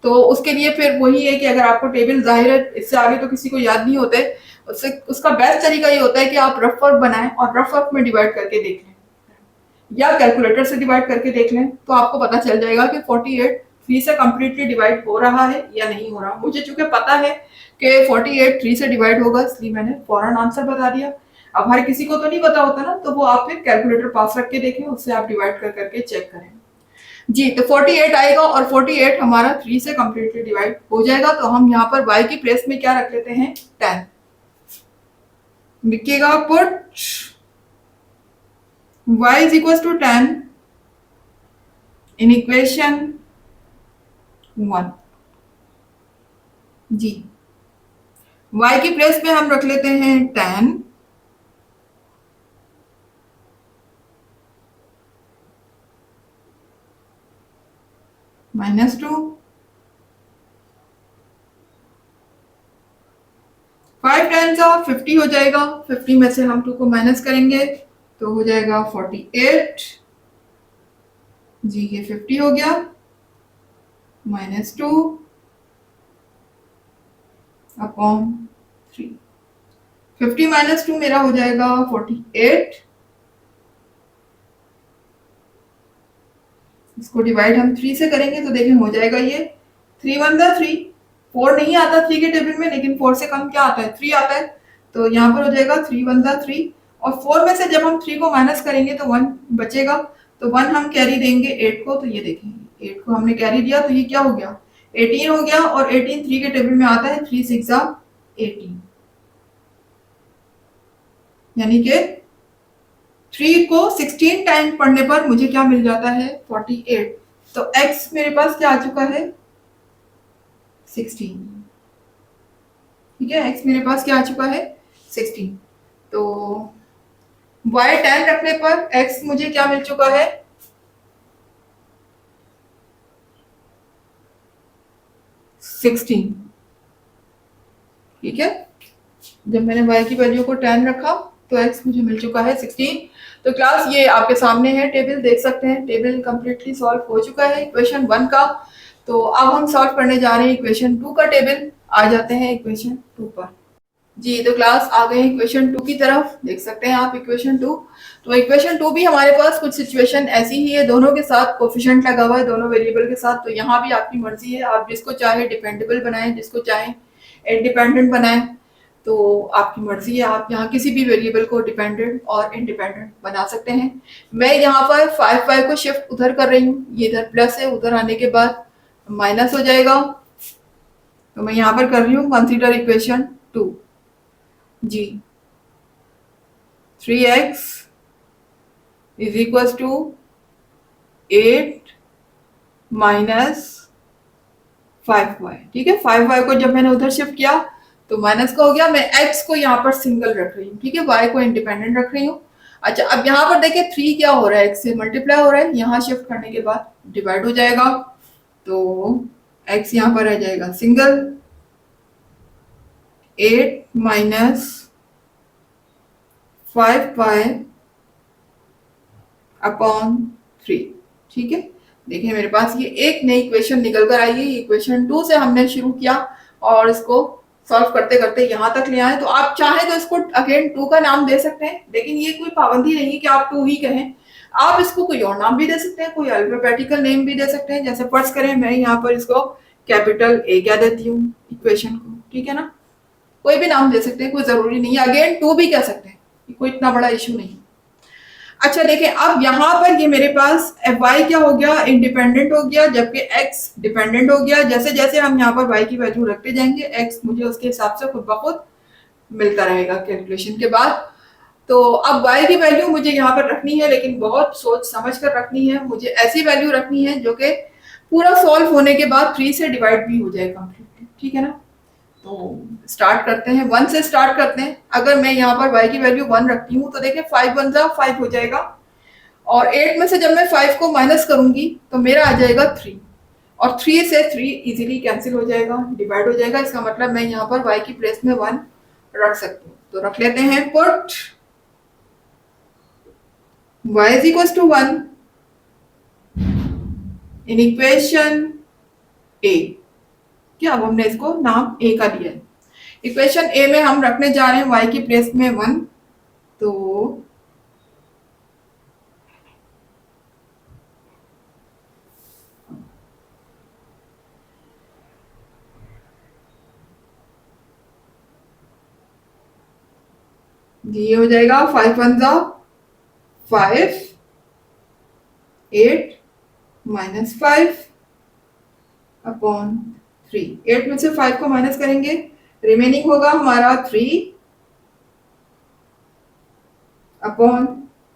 तो उसके लिए फिर वही है कि अगर आपको टेबल जाहिर है इससे आगे तो किसी को याद नहीं होते, उससे उसका बेस्ट तरीका ये होता है कि आप रफ वर्क बनाएं और रफ वर्क में डिवाइड करके देख लें, या कैलकुलेटर से डिवाइड करके देख लें, तो आपको पता चल जाएगा कि 48 3 से कंप्लीटली डिवाइड हो रहा है या नहीं हो रहा। मुझे चूंकि पता है कि 48 3 से डिवाइड होगा, इसलिए मैंने फौरन आंसर बता दिया। अब हर किसी को तो नहीं पता होता ना, तो वो आप फिर कैलकुलेटर पास रख के देखें, उससे आप डिवाइड कर करके चेक करें। जी तो 48 आएगा, और 48 हमारा 3 से कंप्लीटली डिवाइड हो जाएगा। तो हम यहाँ पर y की प्लेस में क्या रख लेते हैं, 10 लिखिएगा। Put y is equals to 10 in equation 1। जी y की प्लेस में हम रख लेते हैं 10 -2, 5 10 का 50 हो जाएगा। 50 में से हम 2 को माइनस करेंगे तो हो जाएगा 48। जी ये 50 हो गया, -2 अपॉन 3। 50 -2 मेरा हो जाएगा 48। इसको डिवाइड हम 3 से करेंगे तो देखें हो जाएगा ये 3 1 3। 4 नहीं आता 3 के टेबल में, लेकिन 4 से कम क्या आता है, 3 आता है। तो यहाँ पर हो जाएगा 3 1 3, और 4 में से जब हम 3 को माइनस करेंगे तो 1 बचेगा, तो 1 हम कैरी देंगे 8 को। तो ये देखेंगे 8 को हमने कैरी दिया तो ये क्या हो गया, 18 हो गया, और 18 3 के टेबल में आता है, 3 6 18। यानी कि 3 को 16 टाइम पढ़ने पर मुझे क्या मिल जाता है 48। तो x मेरे पास क्या आ चुका है 16। ठीक है, x मेरे पास क्या आ चुका है 16। तो y 10 रखने पर x मुझे क्या मिल चुका है 16। ठीक है, जब मैंने y की वैल्यू को 10 रखा तो x मुझे मिल चुका है 16। तो क्लास ये आपके सामने है, टेबल देख सकते हैं, टेबल कंप्लीटली सॉल्व हो चुका है इक्वेशन 1 का। तो अब हम सॉल्व करने जा रहे हैं इक्वेशन 2 का टेबल। आ जाते हैं इक्वेशन 2 पर। जी, तो क्लास आ गए इक्वेशन 2 की तरफ, देख सकते हैं आप इक्वेशन 2। तो इक्वेशन 2 भी हमारे पास कुछ सिचुएशन ऐसी ही है, दोनों के साथ कोफिशिएंट लगा हुआ है, दोनों वेरिएबल के साथ। तो यहाँ भी आपकी मर्जी है, आप जिसको चाहे डिपेंडेबल बनाएं, जिसको चाहे इंडिपेंडेंट बनाएं। तो आपकी मर्जी है, आप यहाँ किसी भी वेरिएबल को डिपेंडेंट और इंडिपेंडेंट बना सकते हैं। मैं यहाँ पर 5 को शिफ्ट उधर कर रही हूँ, ये इधर प्लस है, उधर आने के बाद माइनस हो जाएगा। तो मैं यहाँ पर कर रही हूँ कंसीडर इक्वेशन 2। जी, 3x is equal to 8 minus 5y। ठीक है, 5y को जब मैंने उधर शिफ्ट किया तो माइनस का हो गया। मैं x को यहाँ पर सिंगल रख रही हूँ, ठीक है, y को इंडिपेंडेंट रख रही हूँ। अच्छा, अब यहाँ पर देखिए 3 क्या हो रहा है, x से मल्टीप्लाई हो रहा है, यहाँ शिफ्ट करने के बाद डिवाइड हो जाएगा। तो x यहाँ पर आ जाएगा सिंगल, 8 माइनस 5y अपॉन 3। ठीक है, देखिए मेरे पास ये एक नई इक्वेशन निकल कर आई है। इक्वेशन 2 से हमने शुरू किया और इसको सॉल्व करते करते यहाँ तक ले आए। तो आप चाहे तो इसको अगेन 2 का नाम दे सकते हैं, लेकिन ये कोई पाबंदी नहीं है कि आप 2 ही कहें। आप इसको कोई और नाम भी दे सकते हैं, कोई अल्फाबेटिकल नेम भी दे सकते हैं। जैसे फर्स्ट करें, मैं यहाँ पर इसको कैपिटल ए क्या देती हूँ इक्वेशन को, ठीक है ना। कोई भी नाम दे सकते हैं, कोई जरूरी नहीं है। अगेन 2 भी कह सकते हैं, कोई इतना बड़ा इशू नहीं। अच्छा देखिए, अब यहाँ पर ये मेरे पास y क्या हो गया इंडिपेंडेंट हो गया, जबकि x डिपेंडेंट हो गया। जैसे जैसे हम यहाँ पर y की वैल्यू रखते जाएंगे, x मुझे उसके हिसाब से खुद ब खुद मिलता रहेगा कैलकुलेशन के बाद। तो अब y की वैल्यू मुझे यहाँ पर रखनी है, लेकिन बहुत सोच समझ कर रखनी है। मुझे ऐसी वैल्यू रखनी है जो कि पूरा सॉल्व होने के बाद 3 से डिवाइड भी हो जाए कंप्लीटली, ठीक है ना। तो स्टार्ट करते हैं, 1 से स्टार्ट करते हैं। अगर मैं यहाँ पर y की वैल्यू 1 रखती हूँ तो देखिए 5 1 जा 5 हो जाएगा, और 8 में से जब मैं 5 को माइनस करूंगी तो मेरा आ जाएगा 3, और 3 से 3 इजीली कैंसिल हो जाएगा, डिवाइड हो जाएगा। इसका मतलब मैं यहाँ पर y की प्लेस में 1 रख सकती हूँ। तो रख लेते हैं, put y is equal to 1 in equation A. क्या, अब हमने इसको नाम ए का दिया है। इक्वेशन ए में हम रखने जा रहे हैं y की प्लेस में 1। तो ये हो जाएगा 5 1 जा 5, 8 माइनस 5 अपॉन 3। 8 में से 5 को माइनस करेंगे, रिमेनिंग होगा हमारा 3 अपॉन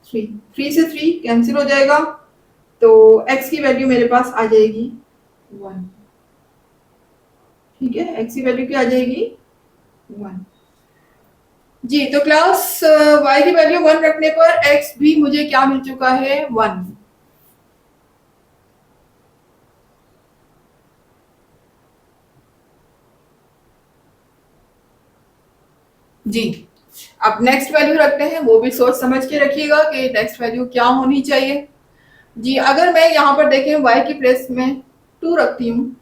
3। 3 से 3 कैंसिल हो जाएगा, तो x की वैल्यू मेरे पास आ जाएगी 1। ठीक है, x की वैल्यू क्या आ जाएगी 1। जी, तो क्लास y की वैल्यू 1 रखने पर x भी मुझे क्या मिल चुका है 1। जी, अब नेक्स्ट वैल्यू रखते हैं, वो भी सोच समझ के रखिएगा कि नेक्स्ट वैल्यू क्या होनी चाहिए। जी, अगर मैं यहाँ पर देखें y की प्लेस में 2 रखती हूँ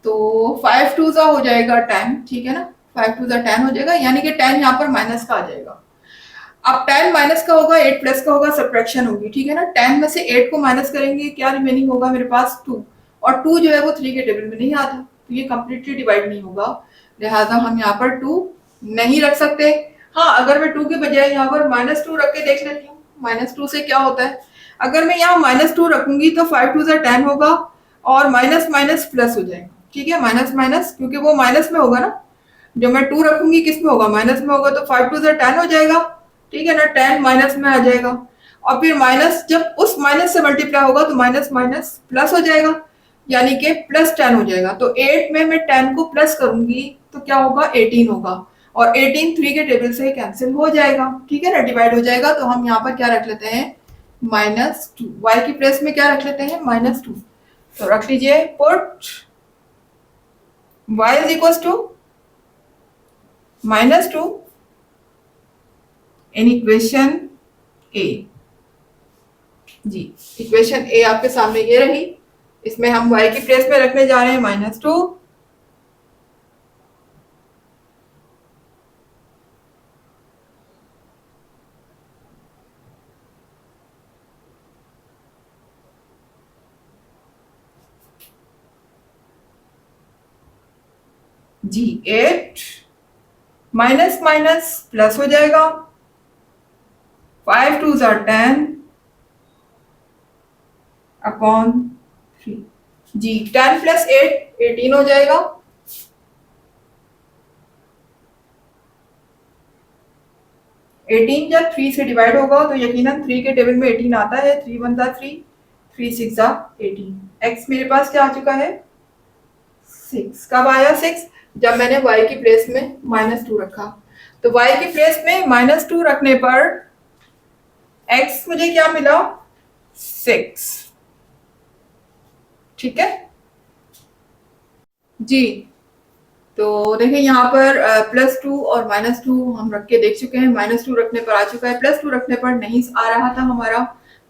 तो 5 2 सा हो जाएगा 10, ठीक है ना। 5 2 सा 10 हो जाएगा, यानी कि 10 यहाँ पर माइनस का आ जाएगा। अब 10 माइनस का होगा, 8 प्लस का होगा, सब्ट्रैक्शन होगी, ठीक है ना। 10 में से 8 को माइनस करेंगे, क्या रिमेनिंग होगा मेरे पास 2, और 2 जो है वो 3 के टेबल में नहीं आता, तो ये कंप्लीटली डिवाइड नहीं होगा, लिहाजा हम यहाँ पर 2 नहीं रख सकते। हाँ, अगर मैं 2 के बजाय यहाँ पर -2 रख के देख लेती हूँ, -2 से क्या होता है। अगर मैं यहाँ -2 रखूंगी तो 5 2 सा 10 होगा, और माइनस माइनस प्लस हो जाएगा, ठीक है। माइनस माइनस, क्योंकि वो माइनस में होगा ना, जब मैं 2 रखूंगी किस में होगा, माइनस में होगा, तो 5 2 सा 10 हो जाएगा, ठीक है ना, 10 माइनस में आ जाएगा, और फिर माइनस जब उस माइनस से मल्टीप्लाई होगा तो माइनस माइनस प्लस हो जाएगा, यानी कि +10 हो जाएगा। तो 8 में मैं 10 को प्लस करूंगी तो क्या होगा, 18 होगा, और 18 3 के टेबल से कैंसिल हो जाएगा, ठीक है ना, डिवाइड हो जाएगा। तो हम यहाँ पर क्या रख लेते हैं, -2, वाई की प्लेस में क्या रख लेते हैं, -2। तो रख लीजिए, put y is equal to -2 in equation A. जी, इक्वेशन ए आपके सामने ये रही, इसमें हम y की प्लेस में रखने जा रहे हैं -2, जी 8 माइनस माइनस प्लस हो जाएगा, 5 2 ज़ा 10 अपॉन 3। जी 10 + 8 18 हो जाएगा। 18 जब 3 से डिवाइड होगा तो यकीनन 3 के टेबल में 18 आता है। 3 1 ज़ा 3, 3 6 ज़ा 18। x मेरे पास क्या आ चुका है, 6। कब आया 6, जब मैंने y की प्लेस में -2 रखा। तो y की प्लेस में -2 रखने पर x मुझे क्या मिला, 6। ठीक है जी। तो देखिए यहाँ पर +2 और -2 हम रख के देख चुके हैं। -2 रखने पर आ चुका है, +2 रखने पर नहीं आ रहा था हमारा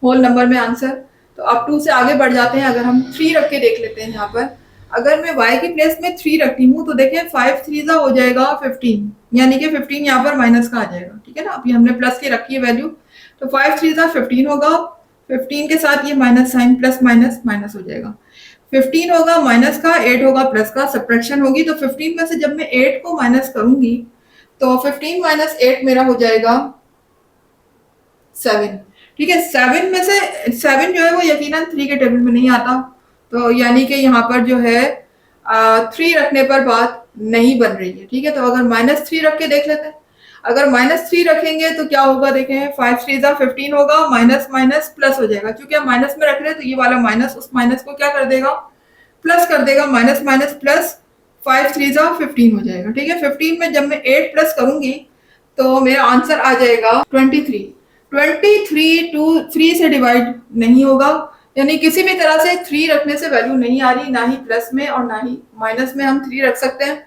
होल नंबर में आंसर। तो अब 2 से आगे बढ़ जाते हैं। अगर हम 3 रख के देख लेते हैं यहाँ पर, अगर मैं y की प्लेस में 3 रखती हूँ तो देखिए 5 3 ज़ा हो जाएगा 15, यानी कि 15 यहाँ पर माइनस का आ जाएगा। ठीक है ना, अभी हमने प्लस की रखी है वैल्यू, तो 5 3 ज़ा 15 होगा, 15 के साथ ये minus sign, plus minus minus हो जाएगा। 15 होगा माइनस का, 8 होगा प्लस का, सब्ट्रैक्शन होगी। तो 15 में से जब मैं 8 को माइनस करूंगी तो 15 - 8 मेरा हो जाएगा 7। ठीक है, 7 में से 7 जो है वो यकीनन 3 के टेबल में नहीं आता, तो यानी कि यहाँ पर जो है 3 रखने पर बात नहीं बन रही है। ठीक है, तो अगर -3 रख के देख लेते हैं। अगर -3 रखेंगे तो क्या होगा, देखें 5 3 ज़ा 15 होगा, माइनस माइनस प्लस हो जाएगा। क्योंकि हम माइनस में रख रहे हैं तो ये वाला माइनस उस माइनस को क्या कर देगा, प्लस कर देगा। माइनस माइनस प्लस, 5 3 ज़ा 15 हो जाएगा। ठीक है, 15 में जब मैं 8 प्लस करूंगी तो मेरा आंसर आ जाएगा 23। 23 टू 3 से डिवाइड नहीं होगा, यानी किसी भी तरह से 3 रखने से वैल्यू नहीं आ रही, ना ही प्लस में और ना ही माइनस में हम 3 रख सकते हैं।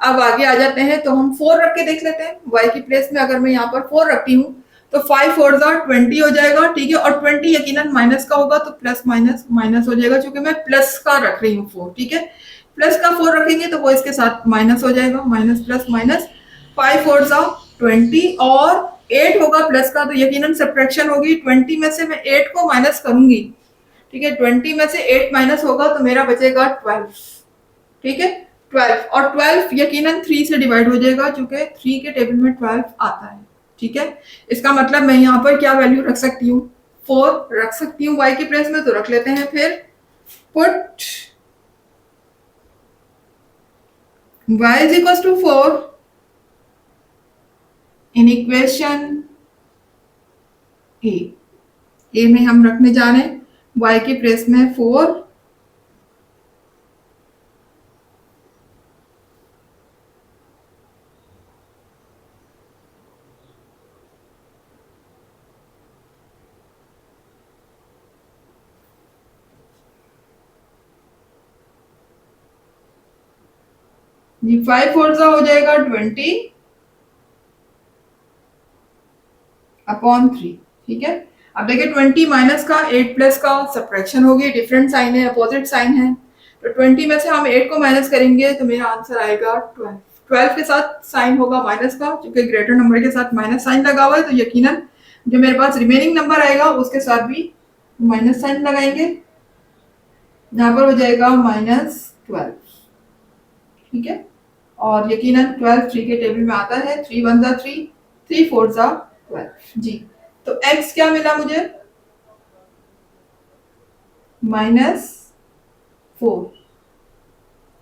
अब आगे आ जाते हैं, तो हम 4 रख के देख लेते हैं। y की प्लेस में अगर मैं यहाँ पर 4 रखती हूँ तो 5 4 ज़ा 20 हो जाएगा। ठीक है, और 20 यकीनन माइनस का होगा तो प्लस माइनस माइनस हो जाएगा, क्योंकि मैं प्लस का रख रही हूँ 4। ठीक है, प्लस का 4 रखेंगे तो वो इसके साथ माइनस हो जाएगा, माइनस प्लस माइनस। 5 4 ज़ा 20, और 8 होगा प्लस का, तो यकीनन सब्ट्रैक्शन होगी। 20 में से मैं 8 को माइनस करूंगी। ठीक है, 20 में से 8 माइनस होगा तो मेरा बचेगा 12। ठीक है, 12, और 12 यकीनन 3 से डिवाइड हो जाएगा, क्योंकि 3 के टेबल में 12 आता है। ठीक है, इसका मतलब मैं यहाँ पर क्या वैल्यू रख सकती हूँ, 4 रख सकती हूँ y की प्लेस में। तो रख लेते हैं, फिर put y is equal to 4 in equation A में हम रखने जा रहे हैं y की प्लेस में 4, जी 5 4 ज़ा हो जाएगा 20 अपॉन 3। ठीक है, अब देखिए 20 माइनस का, 8 प्लस का, सब्ट्रैक्शन होगी, डिफरेंट साइन है, अपोजिट साइन है। तो 20 में से हम 8 को माइनस करेंगे तो मेरा आंसर आएगा 12। 12 के साथ साइन होगा माइनस का, क्योंकि ग्रेटर नंबर के साथ माइनस साइन लगा हुआ है, तो यकीनन जो मेरे पास रिमेनिंग नंबर आएगा उसके साथ भी माइनस साइन लगाएंगे। यहाँ पर हो जाएगा -12। ठीक है, और यकीनन 12 3 के टेबल में आता है। 3 1 ज़ा 3, 3 4 ज़ा 12। जी, तो x क्या मिला मुझे, -4।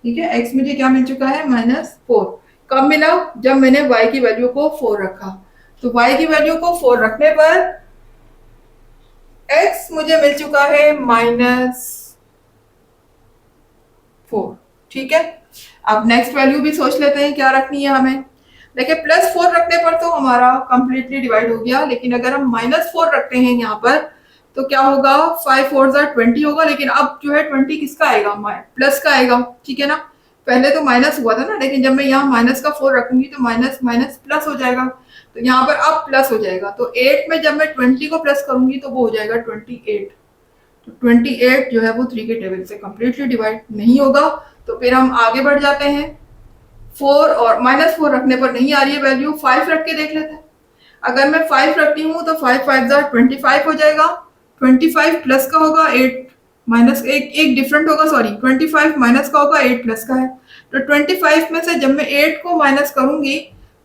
ठीक है, x मुझे क्या मिल चुका है, -4। कब मिला, जब मैंने y की वैल्यू को 4 रखा। तो y की वैल्यू को 4 रखने पर x मुझे मिल चुका है -4। ठीक है, अब नेक्स्ट वैल्यू भी सोच लेते हैं क्या रखनी है हमें। देखिए +4 रखने पर तो हमारा कंप्लीटली डिवाइड हो गया, लेकिन अगर हम -4 रखते हैं यहाँ पर तो क्या होगा, 5 4 20 होगा, लेकिन अब जो है 20 किसका आएगा, प्लस का आएगा। ठीक है ना, पहले तो माइनस हुआ था ना, लेकिन जब मैं यहाँ माइनस का 4 रखूंगी तो माइनस माइनस प्लस हो जाएगा, तो यहाँ पर अब प्लस हो जाएगा। तो 8 में जब मैं 20 को प्लस करूंगी तो वो हो जाएगा 28। तो 28 जो है वो 3 के टेबल से कंप्लीटली डिवाइड नहीं होगा। तो फिर हम आगे बढ़ जाते हैं। 4 और -4 रखने पर नहीं आ रही है वैल्यू, 5 रख के देख लेते हैं। अगर मैं 5 रखती हूँ तो 5 5 25 हो जाएगा। 25 प्लस का होगा 8 माइनस, एक डिफरेंट होगा, सॉरी 25 माइनस का होगा 8 प्लस का है। तो 25 में से जब मैं 8 को माइनस करूंगी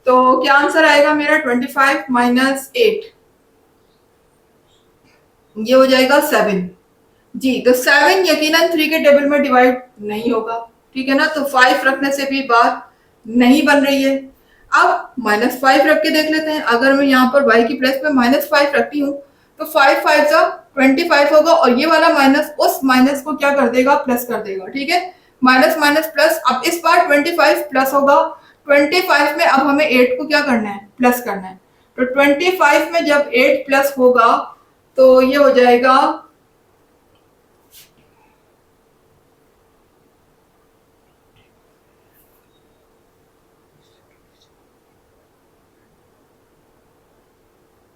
तो क्या आंसर आएगा मेरा, 25 माइनस 8, ये हो जाएगा 7। जी, तो 7 यकीनन 3 के टेबल में डिवाइड नहीं होगा। ठीक है ना, तो 5 रखने से भी बात नहीं बन रही है। अब -5 रख के देख लेते हैं। अगर मैं यहाँ पर y की प्लेस पे -5 रखती हूँ तो 5 5 जा 25 होगा, और ये वाला माइनस उस माइनस को क्या कर देगा, प्लस कर देगा। ठीक है, माइनस माइनस प्लस, अब इस बार 25 प्लस होगा। 25 में अब हमें 8 को क्या करना है, प्लस करना है। तो 25 में जब 8 प्लस होगा तो ये हो जाएगा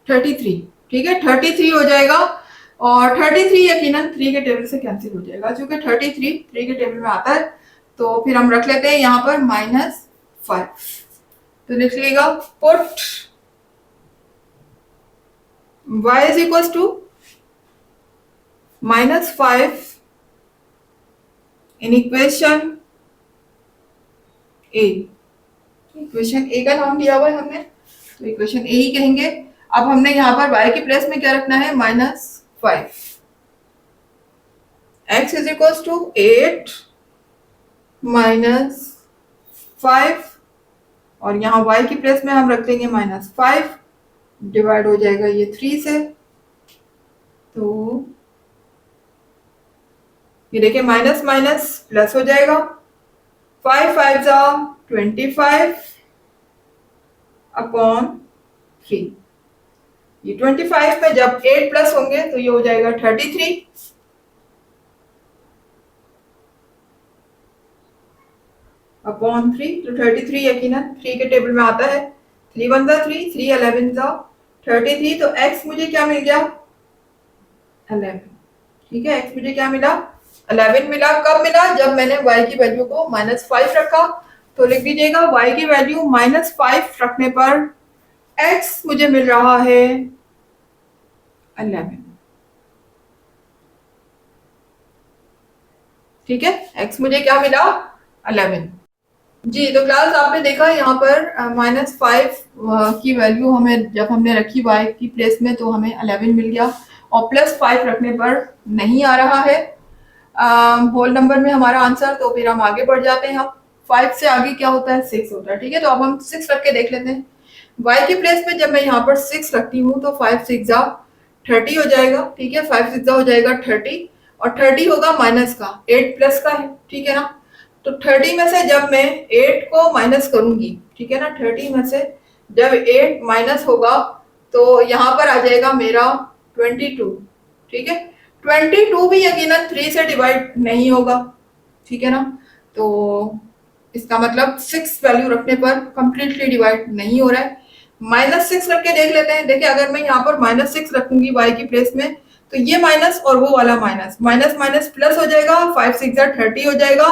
33। ठीक है, 33 हो जाएगा, और 33 यकीनन 3 के टेबल से कैंसिल हो जाएगा, क्योंकि 33 3 के टेबल में आता है। तो फिर हम रख लेते हैं यहाँ पर -5। तो लिखिएगा put y is equal to -5 in equation A. Equation A का नाम दिया हुआ है हमने, तो इक्वेशन ए ही कहेंगे। अब हमने यहाँ पर y की प्लेस में क्या रखना है, -5। x इज इक्वल टू 8 -5, और यहाँ y की प्लेस में हम रख देंगे -5, डिवाइड हो जाएगा ये 3 से। तो ये देखिए माइनस माइनस प्लस हो जाएगा, 5 5 जा 25 अपॉन 3। ये 25 में जब 8 प्लस होंगे तो ये हो जाएगा 33 अपॉन 3। तो 33 यकीनन 3 के टेबल में आता है। 3 1 जा 3, 3 11 जा 33। तो x मुझे क्या मिल गया, 11। ठीक है, x मुझे क्या मिला, 11 मिला। कब मिला, जब मैंने y की वैल्यू को -5 रखा। तो लिख दीजिएगा y की वैल्यू -5 रखने पर x मुझे मिल रहा है 11। ठीक है, x मुझे क्या मिला, 11। जी, तो क्लास आपने देखा यहाँ पर -5 की वैल्यू हमें जब हमने रखी y की प्लेस में तो हमें 11 मिल गया, और +5 रखने पर नहीं आ रहा है होल नंबर में हमारा आंसर। तो फिर हम आगे बढ़ जाते हैं। हम 5 से आगे क्या होता है, 6 होता है। ठीक है, तो अब हम 6 रख के देख लेते हैं। y की प्लेस में जब मैं यहाँ पर 6 रखती हूँ तो 5 6 जा 30 हो जाएगा। ठीक है, 5 6 जा हो जाएगा 30, और 30 होगा माइनस का, 8 प्लस का है। ठीक है ना, तो 30 में से जब मैं 8 को माइनस करूंगी, ठीक है ना, 30 में से जब 8 माइनस होगा तो यहाँ पर आ जाएगा मेरा 22। ठीक है, 22 भी यकीनन 3 से डिवाइड नहीं होगा। ठीक है ना, तो इसका मतलब 6 वैल्यू रखने पर कंप्लीटली डिवाइड नहीं हो रहा है। -6 रख के देख लेते हैं। देखिए अगर मैं यहाँ पर -6 रखूंगी y की प्लेस में तो ये माइनस और वो वाला माइनस, माइनस माइनस प्लस हो जाएगा, 5 6 जा 30 हो जाएगा।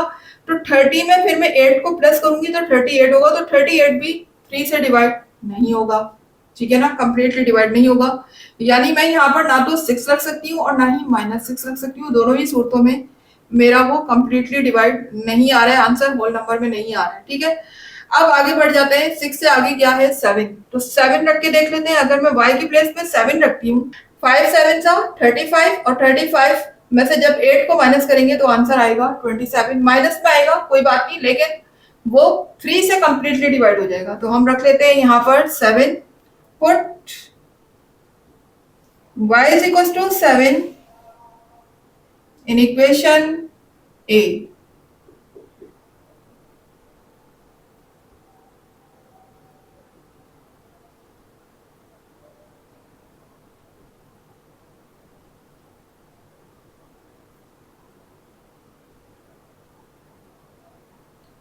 तो 30 में फिर मैं 8 को प्लस करूंगी तो 38 होगा। तो 38 भी 3 से डिवाइड नहीं होगा। ठीक है ना, कंप्लीटली डिवाइड नहीं होगा। यानी मैं यहाँ पर ना तो 6 रख सकती हूँ और ना ही -6 रख सकती हूँ। दोनों ही सूरतों में मेरा वो कंप्लीटली डिवाइड नहीं आ रहा है, आंसर होल नंबर में नहीं आ रहा है। ठीक है, अब आगे बढ़ जाते हैं। 6 से आगे क्या है, 7। तो 7 रख के देख लेते हैं। अगर मैं y की प्लेस में 7 रखती हूँ, 5 7 जा 35, और 35 में से जब 8 को माइनस करेंगे तो आंसर आएगा 27। माइनस में आएगा कोई बात नहीं, लेकिन वो 3 से कंप्लीटली डिवाइड हो जाएगा। तो हम रख लेते हैं यहाँ पर 7 put y is equals to 7 in equation A.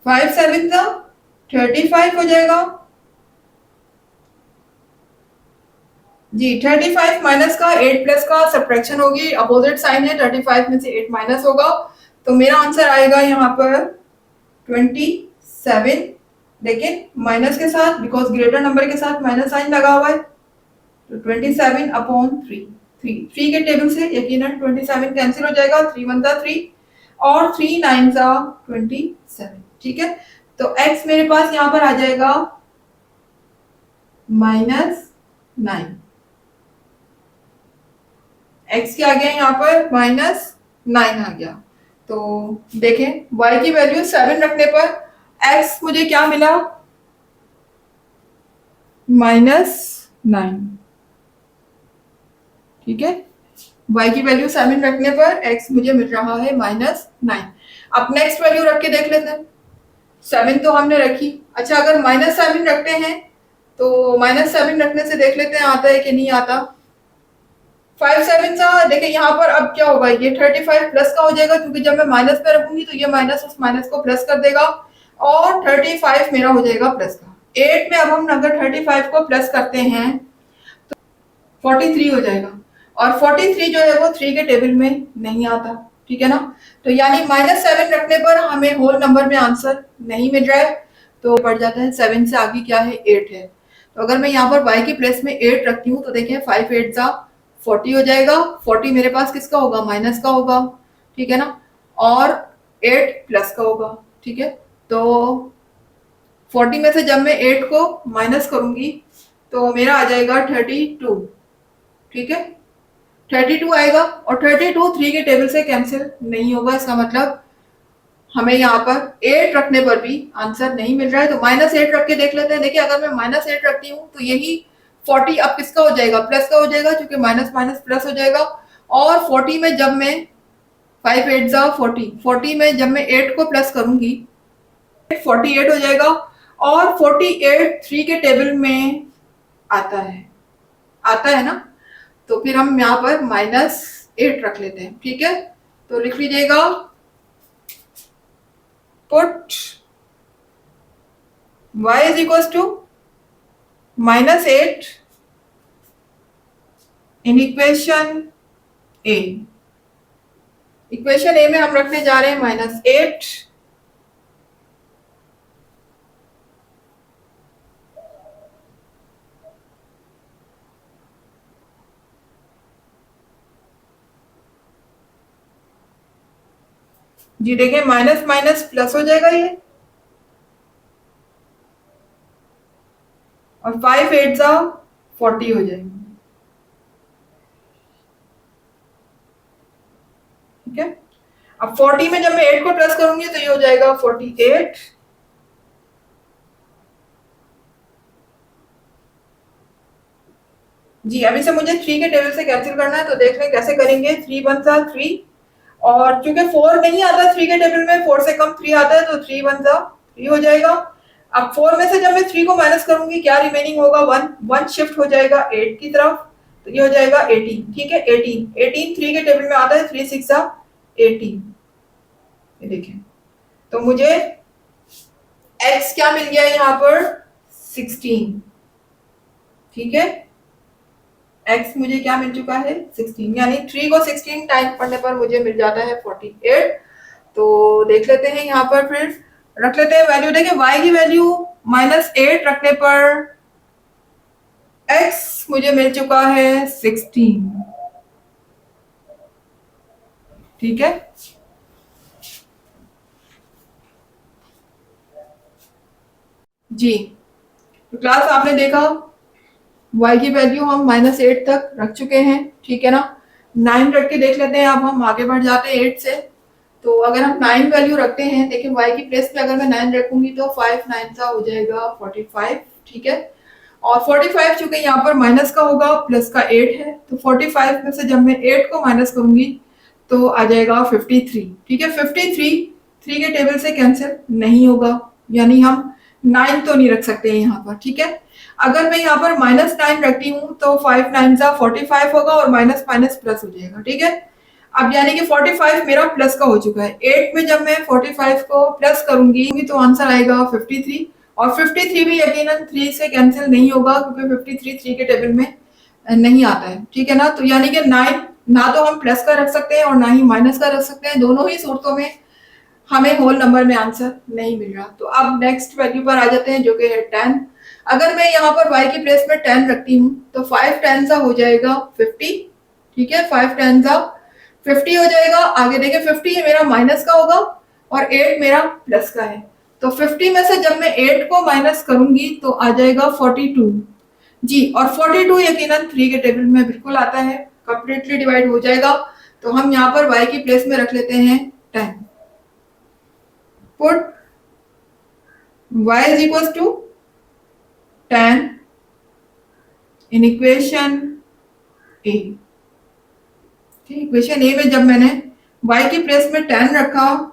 5 7 का 35 हो जाएगा जी। 35 माइनस का 8 प्लस का सब्ट्रैक्शन होगी, अपोजिट साइन है, 35 में से 8 माइनस होगा, तो मेरा आंसर आएगा यहाँ पर 27, लेकिन माइनस के साथ, बिकॉज ग्रेटर नंबर के साथ माइनस साइन लगा हुआ है, तो 27 अपॉन 3। 3 के टेबल से यकीनन 27 कैंसिल हो जाएगा, 3 1 3 और 3 9 27, ठीक है। तो x मेरे पास यहाँ पर आ जाएगा -9। x क्या आ गया यहाँ पर -9 आ गया। तो देखें y की वैल्यू 7 रखने पर x मुझे क्या मिला, -9, ठीक है। y की वैल्यू 7 रखने पर x मुझे मिल रहा है -9। अब नेक्स्ट वैल्यू रख के देख लेते हैं। 7 तो हमने रखी, अच्छा अगर -7 रखते हैं तो -7 रखने से देख लेते हैं आता है कि नहीं आता। 5 7 सा देखिए यहाँ पर अब क्या होगा, ये 35 प्लस का हो जाएगा, क्योंकि जब मैं माइनस पे रखूंगी तो ये माइनस उस माइनस को प्लस कर देगा, और 35 मेरा हो जाएगा प्लस का। 8 में अब हम अगर 35 को प्लस करते हैं तो 43 हो जाएगा, और 43 जो है वो 3 के टेबल में नहीं आता, ठीक है ना। तो यानी -7 रखने पर हमें होल नंबर में आंसर नहीं मिल रहा है, तो पड़ जाता है 7 से आगे क्या है 8 है। तो अगर मैं यहाँ पर y के प्लेस में 8 रखती हूँ तो देखिए 5 8 सा 40 हो जाएगा। 40 मेरे पास किसका होगा, माइनस का होगा, ठीक है ना, और 8 प्लस का होगा, ठीक है। तो 40 में से जब मैं 8 को माइनस करूंगी तो मेरा आ जाएगा 32, ठीक है। 32 आएगा, और 32 3 के टेबल से कैंसिल नहीं होगा, इसका मतलब हमें यहाँ पर 8 रखने पर भी आंसर नहीं मिल रहा है। तो -8 रख के देख लेते हैं। देखिए अगर मैं -8 रखती हूँ तो यही 40 अब किसका हो जाएगा, प्लस का हो जाएगा, क्योंकि माइनस माइनस प्लस हो जाएगा। और 40 में जब मैं 5 8 जा 40, 40 में जब मैं 8 को प्लस करूंगी 48 हो जाएगा, और 48 3 के टेबल में आता है ना, तो फिर हम यहाँ पर -8 रख लेते हैं, ठीक है। तो लिख लीजिएगा put y is equals to -8 in equation A. Equation A में हम रखने जा रहे हैं -8, जी देखिए माइनस माइनस प्लस हो जाएगा ये, और 5 8 जा 40 हो जाएगा, ठीक है। अब 40 में जब मैं 8 को प्लस करूंगी तो ये हो जाएगा 48, जी। अभी से मुझे 3 के टेबल से कैंसिल करना है, तो देख लें कैसे करेंगे। 3 1 जा 3, और चूंकि 4 नहीं आता 3 के टेबल में, 4 से कम 3 आता है, तो 3 1 जा 3 हो जाएगा। अब 4 में से जब मैं 3 को माइनस करूंगी क्या रिमेनिंग होगा, 1 1 शिफ्ट हो जाएगा 8 की तरफ, तो ये हो जाएगा 18, ठीक है। 18 3 के टेबल में आता है, 3 6 जा 18, ये देखिए। तो मुझे x क्या मिल गया यहाँ पर 16, ठीक है। x मुझे क्या मिल चुका है 16, यानी 3 को 16 टाइम पढ़ने पर मुझे मिल जाता है 48। तो देख लेते हैं यहाँ पर, फिर रख लेते हैं वैल्यू। देखिए y की वैल्यू -8 रखने पर x मुझे मिल चुका है 16, ठीक है। जी तो क्लास आपने देखा y की वैल्यू हम -8 तक रख चुके हैं, ठीक है ना। 9 रख के देख लेते हैं, अब हम आगे बढ़ जाते हैं 8 से। तो अगर हम 9 वैल्यू रखते हैं, देखिए y की प्लेस पे अगर मैं 9 रखूंगी तो 5 9 सा हो जाएगा 45, ठीक है। और 45 चूंकि यहाँ पर माइनस का होगा, प्लस का 8 है, तो 45 में से जब मैं 8 को माइनस करूंगी तो आ जाएगा 53। ठीक है, 53 3 के टेबल से कैंसिल नहीं होगा, यानी हम 9 तो नहीं रख सकते हैं यहाँ पर। ठीक है, अगर मैं यहाँ पर -9 रखती हूँ तो 5 9 जा 45 होगा और माइनस माइनस प्लस हो जाएगा। ठीक है, अब यानी कि 45 मेरा प्लस का हो चुका है। 8 में जब मैं 45 को प्लस करूंगी तो आंसर आएगा 53, और 53 भी यकीनन 3 से कैंसिल नहीं होगा क्योंकि 53 3 के टेबल में नहीं आता है। ठीक है ना, तो यानी कि 9 ना तो हम प्लस का रख सकते हैं और ना ही माइनस का रख सकते हैं, दोनों ही सूरतों में हमें होल नंबर में आंसर नहीं मिल रहा। तो अब नेक्स्ट वैल्यू पर आ जाते हैं जो कि है 10। अगर मैं यहाँ पर y की प्लेस में 10 रखती हूँ तो 5 10 सा हो जाएगा 50। ठीक है, 5 10 सा 50 हो जाएगा। आगे देखिए 50 मेरा माइनस का होगा और 8 मेरा प्लस का है, तो 50 में से जब मैं 8 को माइनस करूंगी तो आ जाएगा 42 जी, और 42 यकीनन 3 के टेबल में बिल्कुल आता है, कंप्लीटली डिवाइड हो जाएगा। तो हम यहाँ पर y की प्लेस में रख लेते हैं 10। Put y is equals to 10 in equation A. ठीक, इक्वेशन ए में जब मैंने y की प्लेस में 10 रखा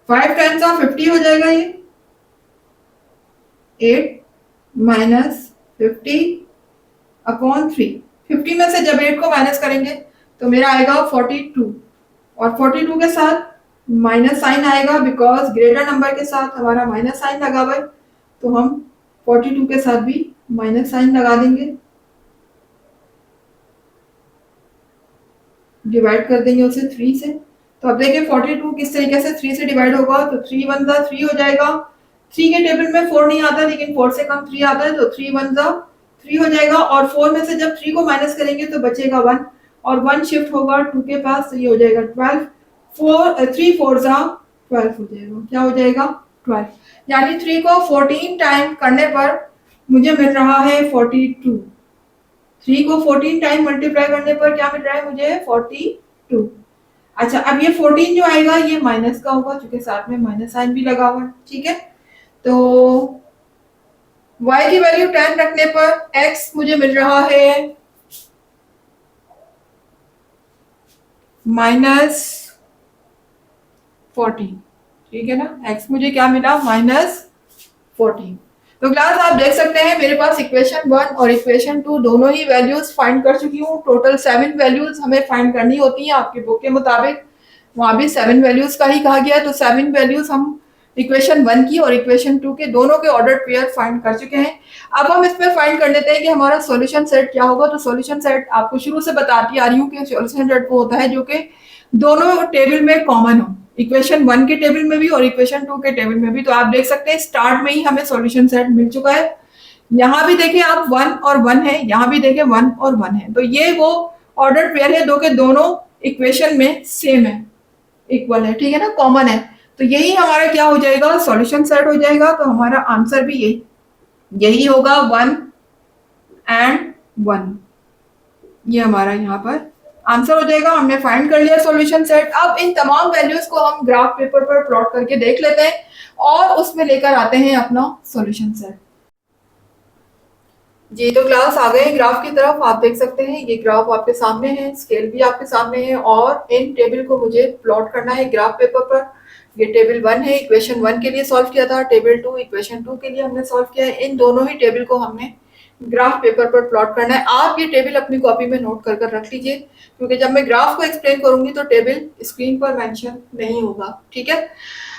फाइव टाइम्स ऑफ 50 हो जाएगा, ये 8 माइनस 50 अपॉन 3। 50 में से जब 8 को माइनस करेंगे तो मेरा आएगा 42, और 42 के साथ माइनस साइन आएगा बिकॉज ग्रेटर नंबर के साथ हमारा माइनस साइन लगा हुआ है, तो हम 42 के साथ भी माइनस साइन लगा देंगे, डिवाइड कर देंगे उसे 3 से। तो अब देखिए 42 किस तरीके से 3 से डिवाइड होगा, तो 3 1 जा 3 हो जाएगा। 3 के टेबल में 4 नहीं आता लेकिन 4 से कम 3 आता है, तो 3 1 जा 3 हो जाएगा, और 4 में से जब 3 को माइनस करेंगे तो बचेगा 1, और 1 शिफ्ट होगा 2 के पास, तो ये हो जाएगा 12। 3 4 जा 12 हो जाएगा, क्या हो जाएगा 12, यानी 3 को 14 टाइम करने पर मुझे मिल रहा है 42। 3 को 14 टाइम मल्टीप्लाई करने पर क्या मिल रहा है मुझे 42। अच्छा, अब ये 14 जो आएगा ये माइनस का होगा क्योंकि साथ में माइनस साइन भी लगा हुआ है। ठीक है, तो y की वैल्यू 10 रखने पर x मुझे मिल रहा है -14। ठीक है ना, x मुझे क्या मिला -14। तो क्लास आप देख सकते हैं मेरे पास इक्वेशन 1 और इक्वेशन 2 दोनों ही वैल्यूज फाइंड कर चुकी हूँ। टोटल 7 वैल्यूज हमें फाइंड करनी होती हैं आपकी बुक के मुताबिक, वहां भी 7 वैल्यूज का ही कहा गया है, तो 7 वैल्यूज हम इक्वेशन 1 की और इक्वेशन 2 के दोनों के ऑर्डर पेयर फाइंड कर चुके हैं। अब हम इसमें फाइंड कर लेते हैं कि हमारा सॉल्यूशन सेट क्या होगा। तो सॉल्यूशन सेट आपको शुरू से बताती आ रही हूँ कि सॉल्यूशन सेट वो होता है जो कि दोनों टेबल में कॉमन हो, इक्वेशन 1 के टेबल में भी और इक्वेशन 2 के टेबल में भी। तो आप देख सकते हैं स्टार्ट में ही हमें सॉल्यूशन सेट मिल चुका है। यहाँ भी देखें आप 1 और 1 है, यहाँ भी देखें 1 और 1 है, तो ये वो ऑर्डर पेयर है दो के दोनों इक्वेशन में सेम है, इक्वल है। ठीक है ना, कॉमन है, तो यही हमारा क्या हो जाएगा सॉल्यूशन सेट हो जाएगा। तो हमारा आंसर भी यही होगा 1 एंड 1, ये हमारा यहाँ पर आंसर हो जाएगा। हमने फाइंड कर लिया सॉल्यूशन सेट। अब इन तमाम वैल्यूज को हम ग्राफ पेपर पर प्लॉट करके देख लेते हैं और उसमें लेकर आते हैं अपना सॉल्यूशन सेट। जी, तो क्लास आ गए ग्राफ की तरफ। आप देख सकते हैं ये ग्राफ आपके सामने है, स्केल भी आपके सामने है, और इन टेबल को मुझे प्लॉट करना है ग्राफ पेपर पर। ये टेबल 1 है, इक्वेशन 1 के लिए सॉल्व किया था, टेबल 2 इक्वेशन 2 के लिए हमने सॉल्व किया है। इन दोनों ही टेबल को हमने ग्राफ पेपर पर प्लॉट करना है। आप ये टेबल अपनी कॉपी में नोट कर रख लीजिए क्योंकि जब मैं ग्राफ को एक्सप्लेन करूंगी तो टेबल स्क्रीन पर मेंशन नहीं होगा। ठीक है,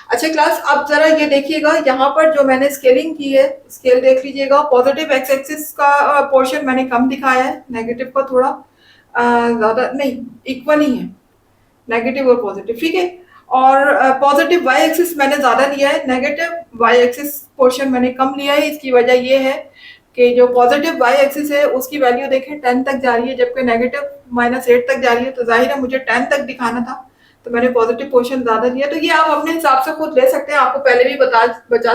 अच्छा क्लास अब जरा ये देखिएगा, यहाँ पर जो मैंने स्केलिंग की है, स्केल देख लीजिएगा। पॉजिटिव एक्स एक्सिस का पोर्शन मैंने कम दिखाया है, नेगेटिव का थोड़ा ज्यादा नहीं, इक्वल ही है नेगेटिव और पॉजिटिव। ठीक है, और पॉजिटिव वाई एक्सिस मैंने ज्यादा लिया है, नेगेटिव वाई एक्सिस पोर्शन मैंने कम लिया है। इसकी वजह ये है कि जो पॉजिटिव वाई एक्सिस है उसकी वैल्यू देखें 10 तक जा रही है, जबकि नेगेटिव -8 तक जा रही है, तो जाहिर है मुझे 10 तक दिखाना था, तो मैंने पॉजिटिव पोर्शन ज़्यादा लिया। तो ये आप अपने हिसाब से खुद ले सकते हैं। आपको पहले भी बता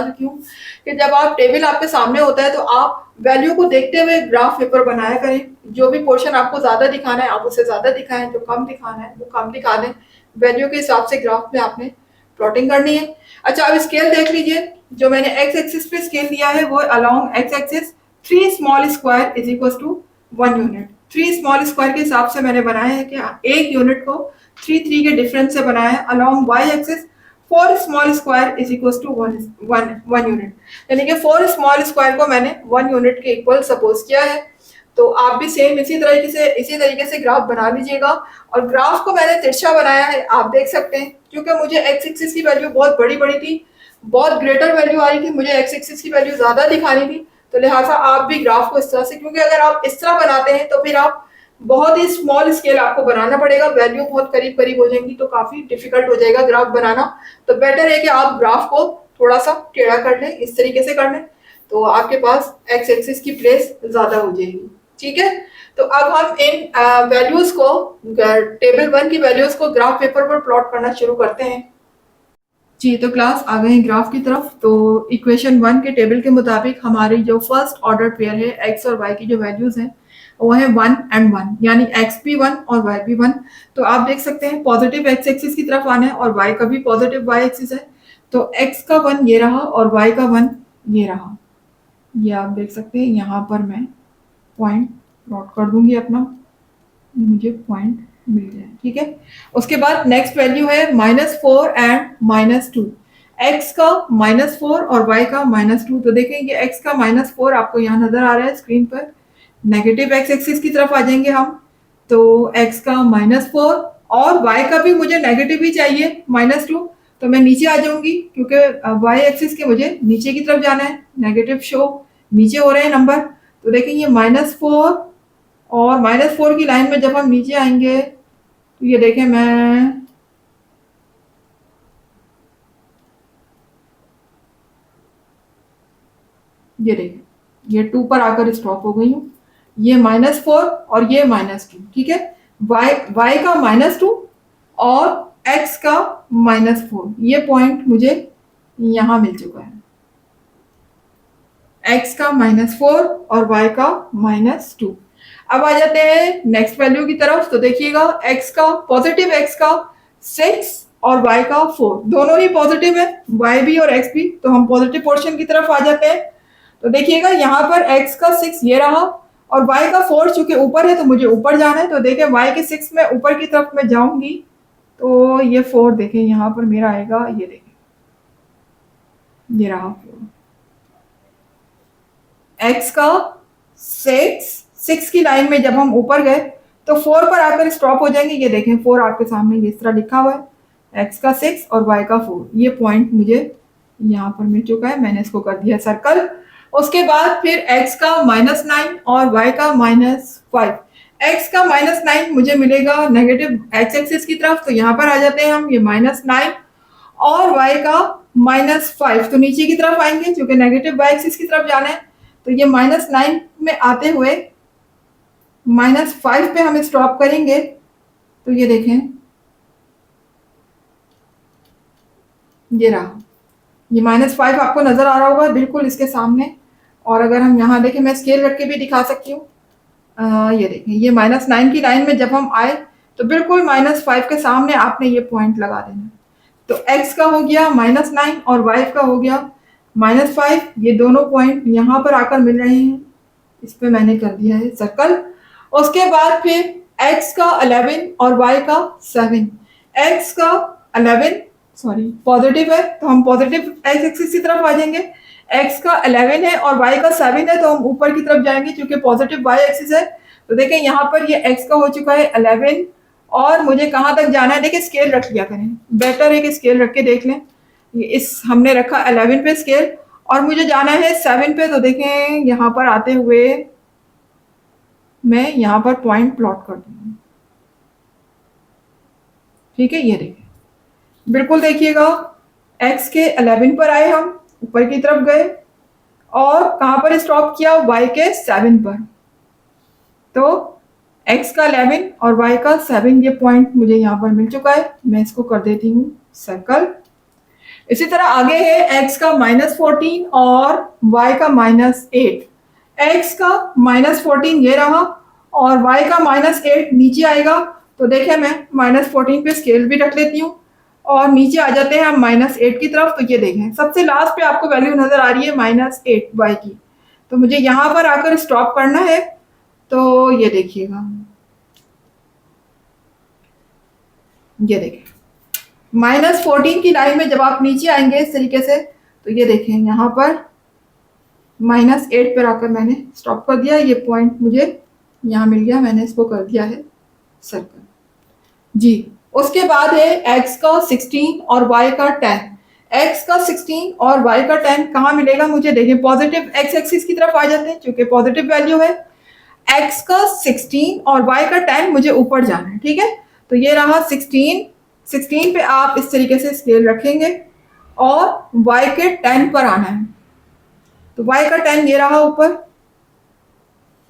चुकी हूँ कि जब आप टेबल आपके सामने होता है तो आप वैल्यू को देखते हुए ग्राफ पेपर बनाया करें। जो भी पोर्शन आपको ज़्यादा दिखाना है आप उसे ज़्यादा दिखाएं, जो कम दिखाना है वो कम दिखा दें। वैल्यू के हिसाब से ग्राफ में आपने प्लॉटिंग करनी है। अच्छा, अब स्केल देख लीजिए। जो मैंने एक्स एक्सिस पे स्केल लिया है वो along x axis 3 small square is equal to 1 unit. 3 small square के हिसाब से मैंने बनाया है कि एक यूनिट को 3 के डिफरेंस से बनाया है। Along y axis 4 small square is equal to 1 unit, यानी कि 4 स्मॉल स्क्वायर को मैंने 1 यूनिट के इक्वल सपोज किया है। तो आप भी सेम इसी तरीके से ग्राफ बना लीजिएगा। और ग्राफ को मैंने तिरछा बनाया है, आप देख सकते हैं, क्योंकि मुझे एक्स एक्सिस की वैल्यू बहुत बड़ी बड़ी थी, बहुत ग्रेटर वैल्यू आ रही थी, मुझे एक्स एक्सिस की वैल्यू ज्यादा दिखानी थी। तो लिहाजा आप भी ग्राफ को इस तरह से, क्योंकि अगर आप इस तरह बनाते हैं तो फिर आप बहुत ही स्मॉल स्केल आपको बनाना पड़ेगा, वैल्यू बहुत करीब करीब हो जाएंगी, तो काफी डिफिकल्ट हो जाएगा ग्राफ बनाना। तो बेटर है कि आप ग्राफ को थोड़ा सा टेढ़ा कर लें, इस तरीके से कर लें, तो आपके पास एक्स एक्सिस की प्लेस ज्यादा हो जाएगी। ठीक है, तो अब हम इन वैल्यूज को, टेबल 1 की वैल्यूज को ग्राफ पेपर पर प्लॉट करना शुरू करते हैं। जी, तो क्लास आ गए हैं ग्राफ की तरफ। तो इक्वेशन 1 के टेबल के मुताबिक हमारी जो फर्स्ट ऑर्डर पेयर है एक्स और वाई की जो वैल्यूज हैं वो है 1 एंड 1, यानी एक्स भी 1 और वाई भी 1। तो आप देख सकते हैं पॉजिटिव एक्स एक्सिस की तरफ आना है और वाई का भी पॉजिटिव वाई एक्सिस है। तो एक्स का 1 ये रहा और वाई का 1 ये रहा। ये आप देख सकते हैं, यहाँ पर मैं पॉइंट प्लॉट कर दूंगी अपना, मुझे पॉइंट मिल जाए। ठीक है, उसके बाद नेक्स्ट वैल्यू है -4 एंड -2। एक्स का -4 और वाई का -2। तो देखें ये एक्स का -4 आपको यहाँ नजर आ रहा है स्क्रीन पर। नेगेटिव एक्स एक्सिस की तरफ आ जाएंगे हम, तो एक्स का -4 और वाई का भी मुझे नेगेटिव ही चाहिए -2। तो मैं नीचे आ जाऊंगी, क्योंकि वाई एक्सिस के मुझे नीचे की तरफ जाना है, नेगेटिव शो नीचे हो रहे हैं नंबर। तो देखें ये -4 और -4 की लाइन में जब हम नीचे आएंगे तो ये देखें, मैं ये देखें ये 2 पर आकर स्टॉप हो गई हूँ। ये -4 और ये -2। ठीक है, वाई का -2 और एक्स का -4, ये पॉइंट मुझे यहां मिल चुका है। एक्स का -4 और वाई का -2। अब आ जाते हैं नेक्स्ट वैल्यू की तरफ। तो देखिएगा एक्स का पॉजिटिव, एक्स का 6 और वाई का 4, दोनों ही पॉजिटिव है, वाई भी और एक्स भी। तो हम पॉजिटिव पोर्शन की तरफ आ जाते हैं। तो देखिएगा यहाँ पर एक्स का 6 ये रहा और वाई का 4 चूंकि ऊपर है तो मुझे ऊपर जाना है। तो देखें वाई के 6 में ऊपर की तरफ मैं जाऊंगी तो ये 4 देखें यहाँ पर मेरा आएगा, ये देखें ये रहा 4। एक्स का 6 की लाइन में जब हम ऊपर गए तो 4 पर आकर स्टॉप हो जाएंगे। ये देखें 4 आपके सामने इस तरह लिखा हुआ है, एक्स का 6 और वाई का 4। ये पॉइंट मुझे यहाँ पर मिल चुका है, मैंने इसको कर दिया सर्कल। उसके बाद फिर एक्स का -9 और वाई का -5। एक्स का -9 मुझे मिलेगा नेगेटिव एक्स एक्सिस की तरफ, तो यहाँ पर आ जाते हैं हम, ये -9 और वाई का -5। तो नीचे की तरफ आएंगे क्योंकि नेगेटिव वाई एक्सिस की तरफ जाना है। तो ये -9 में आते हुए -5 पे हम स्टॉप करेंगे। तो ये देखें ये रहा, ये -5 आपको नजर आ रहा होगा बिल्कुल इसके सामने। और अगर हम यहाँ देखें, मैं स्केल रख के भी दिखा सकती हूँ। ये देखें ये -9 की लाइन में जब हम आए तो बिल्कुल -5 के सामने आपने ये पॉइंट लगा देना। तो x का हो गया -9 और y का हो गया -5। ये दोनों पॉइंट यहाँ पर आकर मिल रहे हैं, इस पे मैंने कर दिया है सर्कल। उसके बाद फिर x का 11 और y का 7। x का 11 सॉरी पॉजिटिव है तो हम पॉजिटिव x एक्सिस की तरफ आ जाएंगे। x का 11 है और y का 7 है तो हम ऊपर की तरफ जाएंगे क्योंकि पॉजिटिव y एक्सिस है। तो देखें यहाँ पर ये x का हो चुका है 11 और मुझे कहाँ तक जाना है, देखिए स्केल रख लिया करें, बेटर है कि स्केल रख के देख लें। इस हमने रखा 11 पे स्केल और मुझे जाना है 7 पे। तो देखें यहाँ पर आते हुए मैं यहाँ पर पॉइंट प्लॉट कर दूंगी। ठीक है, ये देखिए बिल्कुल देखिएगा x के 11 पर आए, हम ऊपर की तरफ गए और कहाँ पर स्टॉप किया, y के 7 पर। तो x का 11 और y का 7 ये पॉइंट मुझे यहाँ पर मिल चुका है, मैं इसको कर देती हूँ सर्कल। इसी तरह आगे है x का -14 और y का -8। x का -14 ये रहा और y का -8 नीचे आएगा, तो देखिए मैं -14 पे स्केल भी रख लेती हूँ और नीचे आ जाते हैं हम -8 की तरफ। तो ये देखें सबसे लास्ट पे आपको वैल्यू नजर आ रही है -8 y की, तो मुझे यहाँ पर आकर स्टॉप करना है। तो ये देखिएगा, ये देखें -14 की लाइन में जब आप नीचे आएंगे इस तरीके से, तो ये देखें यहाँ पर -8 पर आकर मैंने स्टॉप कर दिया। ये पॉइंट मुझे यहाँ मिल गया, मैंने इसको कर दिया है सर्कल जी। उसके बाद है x का 16 और y का 10। x का 16 और y का 10 कहाँ मिलेगा मुझे, देखिए पॉजिटिव x एक्सिस की तरफ आ जाते हैं क्योंकि पॉजिटिव वैल्यू है। x का 16 और y का 10 मुझे ऊपर जाना है, ठीक है। तो ये रहा 16 पे आप इस तरीके से स्केल रखेंगे और y के 10 पर आना है। तो y का 10 ये रहा ऊपर,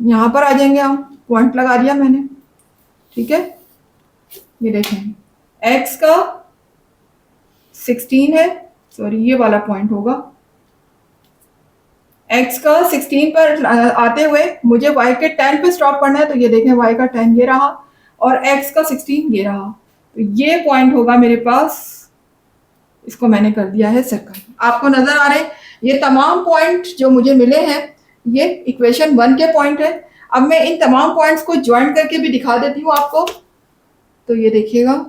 यहाँ पर आ जाएंगे हम, पॉइंट लगा दिया मैंने, ठीक है। ये देखें x का 16 है, सॉरी ये वाला पॉइंट होगा। x का 16 पर आते हुए मुझे y के 10 पे स्टॉप करना है, तो ये देखें y का 10 ये रहा और x का 16 ये रहा, तो ये पॉइंट होगा मेरे पास, इसको मैंने कर दिया है सर्कल। आपको नजर आ रहे हैं ये तमाम पॉइंट जो मुझे मिले हैं, ये इक्वेशन 1 के पॉइंट है। अब मैं इन तमाम पॉइंट्स को ज्वाइन करके भी दिखा देती हूँ आपको, तो ये देखिएगा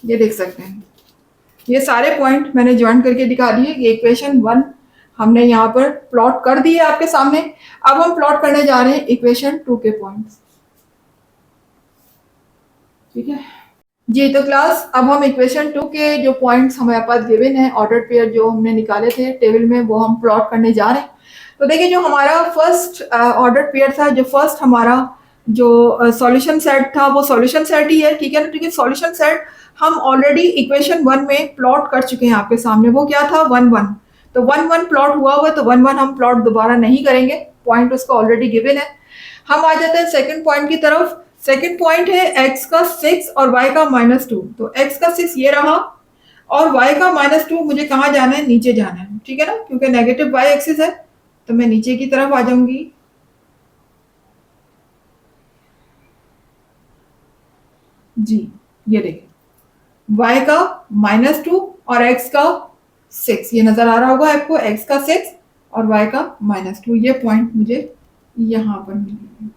ये देख सकते हैं ये सारे पॉइंट मैंने ज्वाइन करके दिखा दिए। ये इक्वेशन 1 हमने यहाँ पर प्लॉट कर दी है आपके सामने। अब हम प्लॉट करने जा रहे हैं इक्वेशन 2 के पॉइंट्स, ठीक है जी। तो क्लास अब हम इक्वेशन 2 के जो पॉइंट्स हमारे पास गिवन है, ऑर्डर्ड पेयर जो हमने निकाले थे टेबल में, वो हम प्लॉट करने जा रहे हैं। तो देखिए जो हमारा फर्स्ट ऑर्डर्ड पेयर था, जो फर्स्ट हमारा जो सॉल्यूशन सेट था वो सॉल्यूशन सेट ही है, ठीक है ना। ठीक है, सॉल्यूशन सेट हम ऑलरेडी इक्वेशन 1 में प्लॉट कर चुके हैं आपके सामने। वो क्या था 1 1, तो 1 1 प्लॉट हुआ हुआ, तो 1 1 हम प्लॉट दोबारा नहीं करेंगे, पॉइंट उसका ऑलरेडी गिवन है। हम आ जाते हैं सेकंड पॉइंट की तरफ। सेकंड पॉइंट है x का 6 और y का -2। तो x का 6 ये रहा और y का -2 मुझे कहाँ जाना है, नीचे जाना है, ठीक है ना, क्योंकि नेगेटिव y एक्सिस है, तो मैं नीचे की तरफ आ जाऊंगी। जी ये देखिए y का -2 और x का 6, ये नजर आ रहा होगा आपको, x का 6 और y का -2, ये पॉइंट मुझे यहां पर मिलेंगे,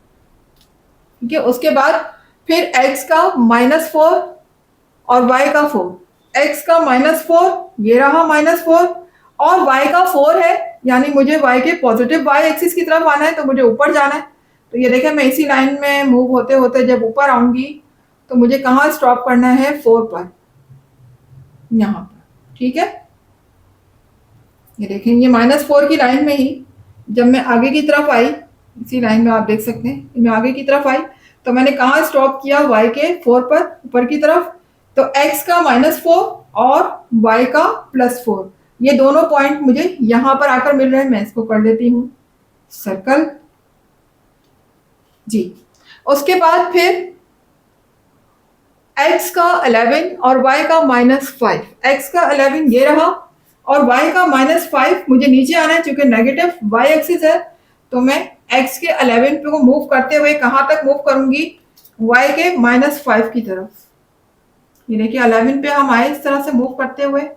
ठीक है। उसके बाद फिर x का -4 और y का 4। x का -4 ये रहा -4 और y का 4 है, यानी मुझे y के पॉजिटिव y एक्सिस की तरफ आना है, तो मुझे ऊपर जाना है। तो ये देखें मैं इसी लाइन में मूव होते होते जब ऊपर आऊंगी तो मुझे कहाँ स्टॉप करना है, 4 पर, यहाँ पर, ठीक है। ये देखें ये -4 की लाइन में ही जब मैं आगे की तरफ आई, इसी लाइन में आप देख सकते हैं मैं आगे की तरफ आई, तो मैंने कहाँ स्टॉप किया, y के 4 पर ऊपर की तरफ। तो x का -4 और y का +4, ये दोनों पॉइंट मुझे यहाँ पर आकर मिल रहे हैं, मैं इसको कर लेती हूँ सर्कल जी। उसके बाद फिर x का 11 और y का -5। x का 11 ये रहा और y का -5 मुझे नीचे आना है, क्योंकि नेगेटिव y एक्सिस है, तो मैं x के 11 पे को मूव करते हुए कहाँ तक मूव करूंगी, y के -5 की तरफ। ये देखिए 11 पे हम आए इस तरह से मूव करते हुए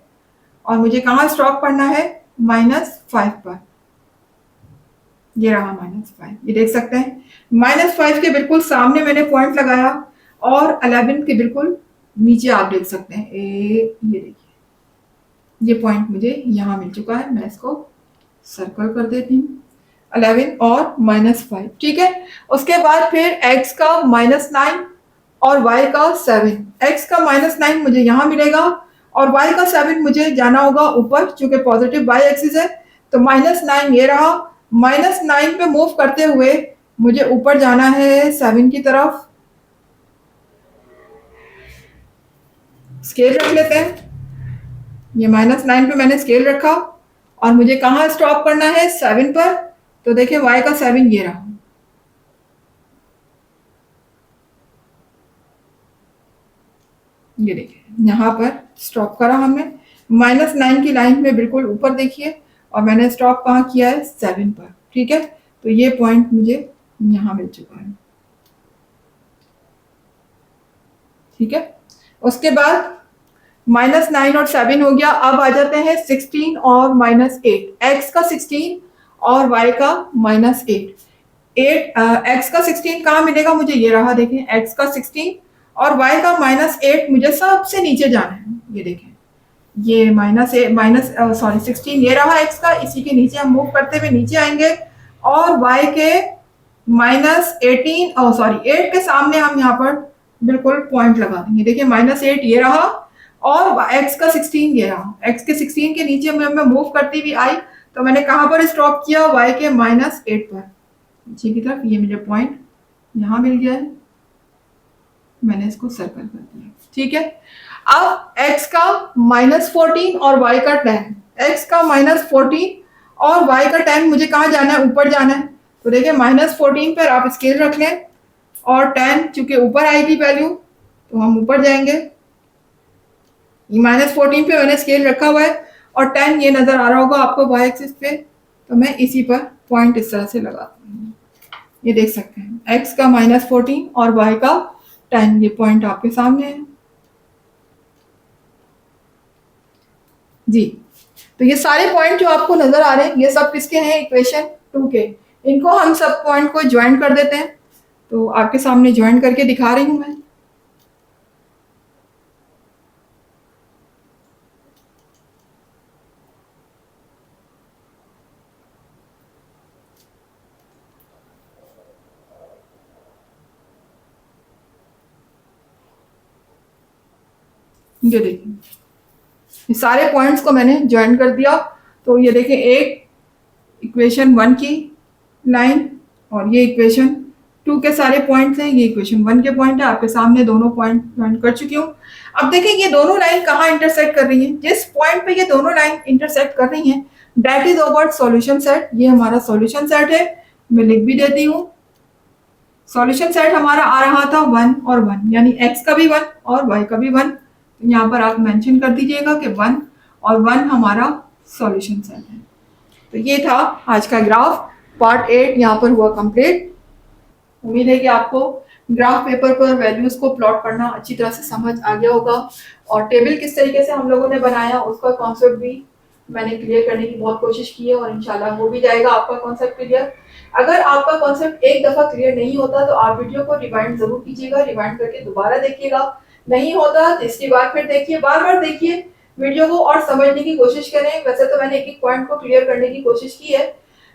और मुझे कहाँ स्टॉप करना है, -5 पर, ये रहा -5। ये देख सकते हैं -5 के बिल्कुल सामने मैंने पॉइंट लगाया और 11 के बिल्कुल नीचे आप देख सकते हैं ये देखिए ये पॉइंट मुझे यहाँ मिल चुका है, मैं इसको सर्कल कर देती हूँ, 11 और -5, ठीक है। उसके बाद फिर x का -9 और y का 7। x का -9 मुझे यहाँ मिलेगा और y का 7 मुझे जाना होगा ऊपर, चूंकि पॉजिटिव y एक्सिस है, तो -9 ये रहा। -9 पे मूव करते हुए मुझे ऊपर जाना है 7 की तरफ। स्केल रख लेते हैं। ये -9 पे मैंने स्केल रखा और मुझे कहाँ स्टॉप करना है, 7 पर। तो देखिए y का 7 ये रहा। ये देखिए यहाँ पर स्टॉप करा हमने -9 की लाइन में बिल्कुल ऊपर देखिए, और मैंने स्टॉप कहाँ किया है, 7 पर। ठीक है, तो ये पॉइंट मुझे यहाँ मिल चुका है। ठीक है, उसके बाद -9 और 7 हो गया। अब आ जाते हैं 16 और -8, एक्स का 16 और y का -8। एक्स का 16 कहाँ मिलेगा मुझे, ये रहा। देखें एक्स का 16 और y का -8 मुझे सबसे नीचे जाना है। ये देखें ये -16 ये रहा एक्स का, इसी के नीचे हम मूव करते हुए नीचे आएंगे और y के -8 के सामने हम यहाँ पर बिल्कुल पॉइंट लगा देंगे। देखिए -8 ये रहा और एक्स का 16 ये रहा। एक्स के 16 के नीचे मैं मूव करती हुई आई, तो मैंने कहाँ पर स्टॉप किया, y के -8 पर नीचे की तरफ। ये मुझे पॉइंट यहाँ मिल गया है, मैंने इसको सर्कल कर दिया। ठीक है, अब x का -14 और y का 10, x का -14 और y का 10 मुझे कहाँ जाना है, ऊपर जाना है। तो देखिए -14 पर आप स्केल रख लें और 10 चूंकि ऊपर आएगी वैल्यू तो हम ऊपर जाएंगे। -14 पे मैंने स्केल रखा हुआ है और 10 ये नजर आ रहा होगा आपको y एक्सिस पे, तो मैं इसी पर पॉइंट इस तरह से लगाती हूँ। ये देख सकते हैं x का -14 और y का 10, ये पॉइंट आपके सामने है। जी, तो ये सारे पॉइंट जो आपको नजर आ रहे हैं ये सब किसके हैं, इक्वेशन 2 के। इनको हम सब पॉइंट को ज्वाइन कर देते हैं, तो आपके सामने ज्वाइन करके दिखा रही हूं मैं। ये देखिए ये सारे पॉइंट्स को मैंने ज्वाइन कर दिया। तो ये देखिए एक इक्वेशन 1 की लाइन और ये इक्वेशन 2 के सारे पॉइंट्स हैं, ये इक्वेशन 1 के पॉइंट है। आपके सामने दोनों पॉइंट ज्वाइन कर चुकी हूँ। अब देखिए ये दोनों लाइन कहाँ इंटरसेक्ट कर रही हैं, जिस पॉइंट पे ये दोनों लाइन इंटरसेक्ट कर रही हैं that is our solution set. ये हमारा सॉल्यूशन सेट है, मैं लिख भी देती हूँ। सॉल्यूशन सेट हमारा आ रहा था 1 और 1, यानी x का भी 1 और y का भी 1। तो यहाँ पर आप मेंशन कर दीजिएगा कि 1 और 1 हमारा सॉल्यूशन सेट है। तो ये था आज का ग्राफ, पार्ट 8 यहाँ पर हुआ कंप्लीट। उम्मीद है कि आपको ग्राफ पेपर पर वैल्यूज को प्लॉट करना अच्छी तरह से समझ आ गया होगा, और टेबल किस तरीके से हम लोगों ने बनाया उसका कॉन्सेप्ट भी मैंने क्लियर करने की बहुत कोशिश की है, और इंशाल्लाह हो भी जाएगा आपका कॉन्सेप्ट क्लियर। अगर आपका कॉन्सेप्ट एक दफा क्लियर नहीं होता तो आप वीडियो को रिवाइंड जरूर कीजिएगा, रिवाइंड करके दोबारा देखिएगा। नहीं होता तो इसके बाद फिर देखिए, बार बार देखिए वीडियो को और समझने की कोशिश करें। वैसे तो मैंने एक एक पॉइंट को क्लियर करने की कोशिश की है,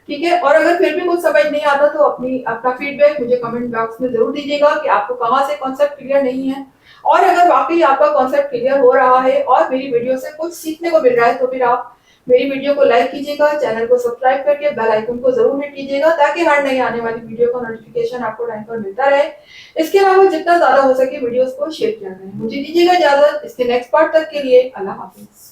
ठीक है। और अगर फिर भी कुछ समझ नहीं आता तो अपना फीडबैक मुझे कमेंट बॉक्स में जरूर दीजिएगा कि आपको कहाँ से कॉन्सेप्ट क्लियर नहीं है। और अगर वाकई आपका कॉन्सेप्ट क्लियर हो रहा है और मेरी वीडियो से कुछ सीखने को मिल रहा है तो फिर आप मेरी वीडियो को लाइक कीजिएगा, चैनल को सब्सक्राइब करके बेल आइकन को जरूर हिट कीजिएगा ताकि हर नई आने वाली वीडियो का नोटिफिकेशन आपको टाइम पर मिलता रहे। इसके अलावा जितना ज्यादा हो सके वीडियोस को शेयर किया करें। मुझे दीजिएगा इजाजत, इसके नेक्स्ट पार्ट तक के लिए अल्लाह हाफिज।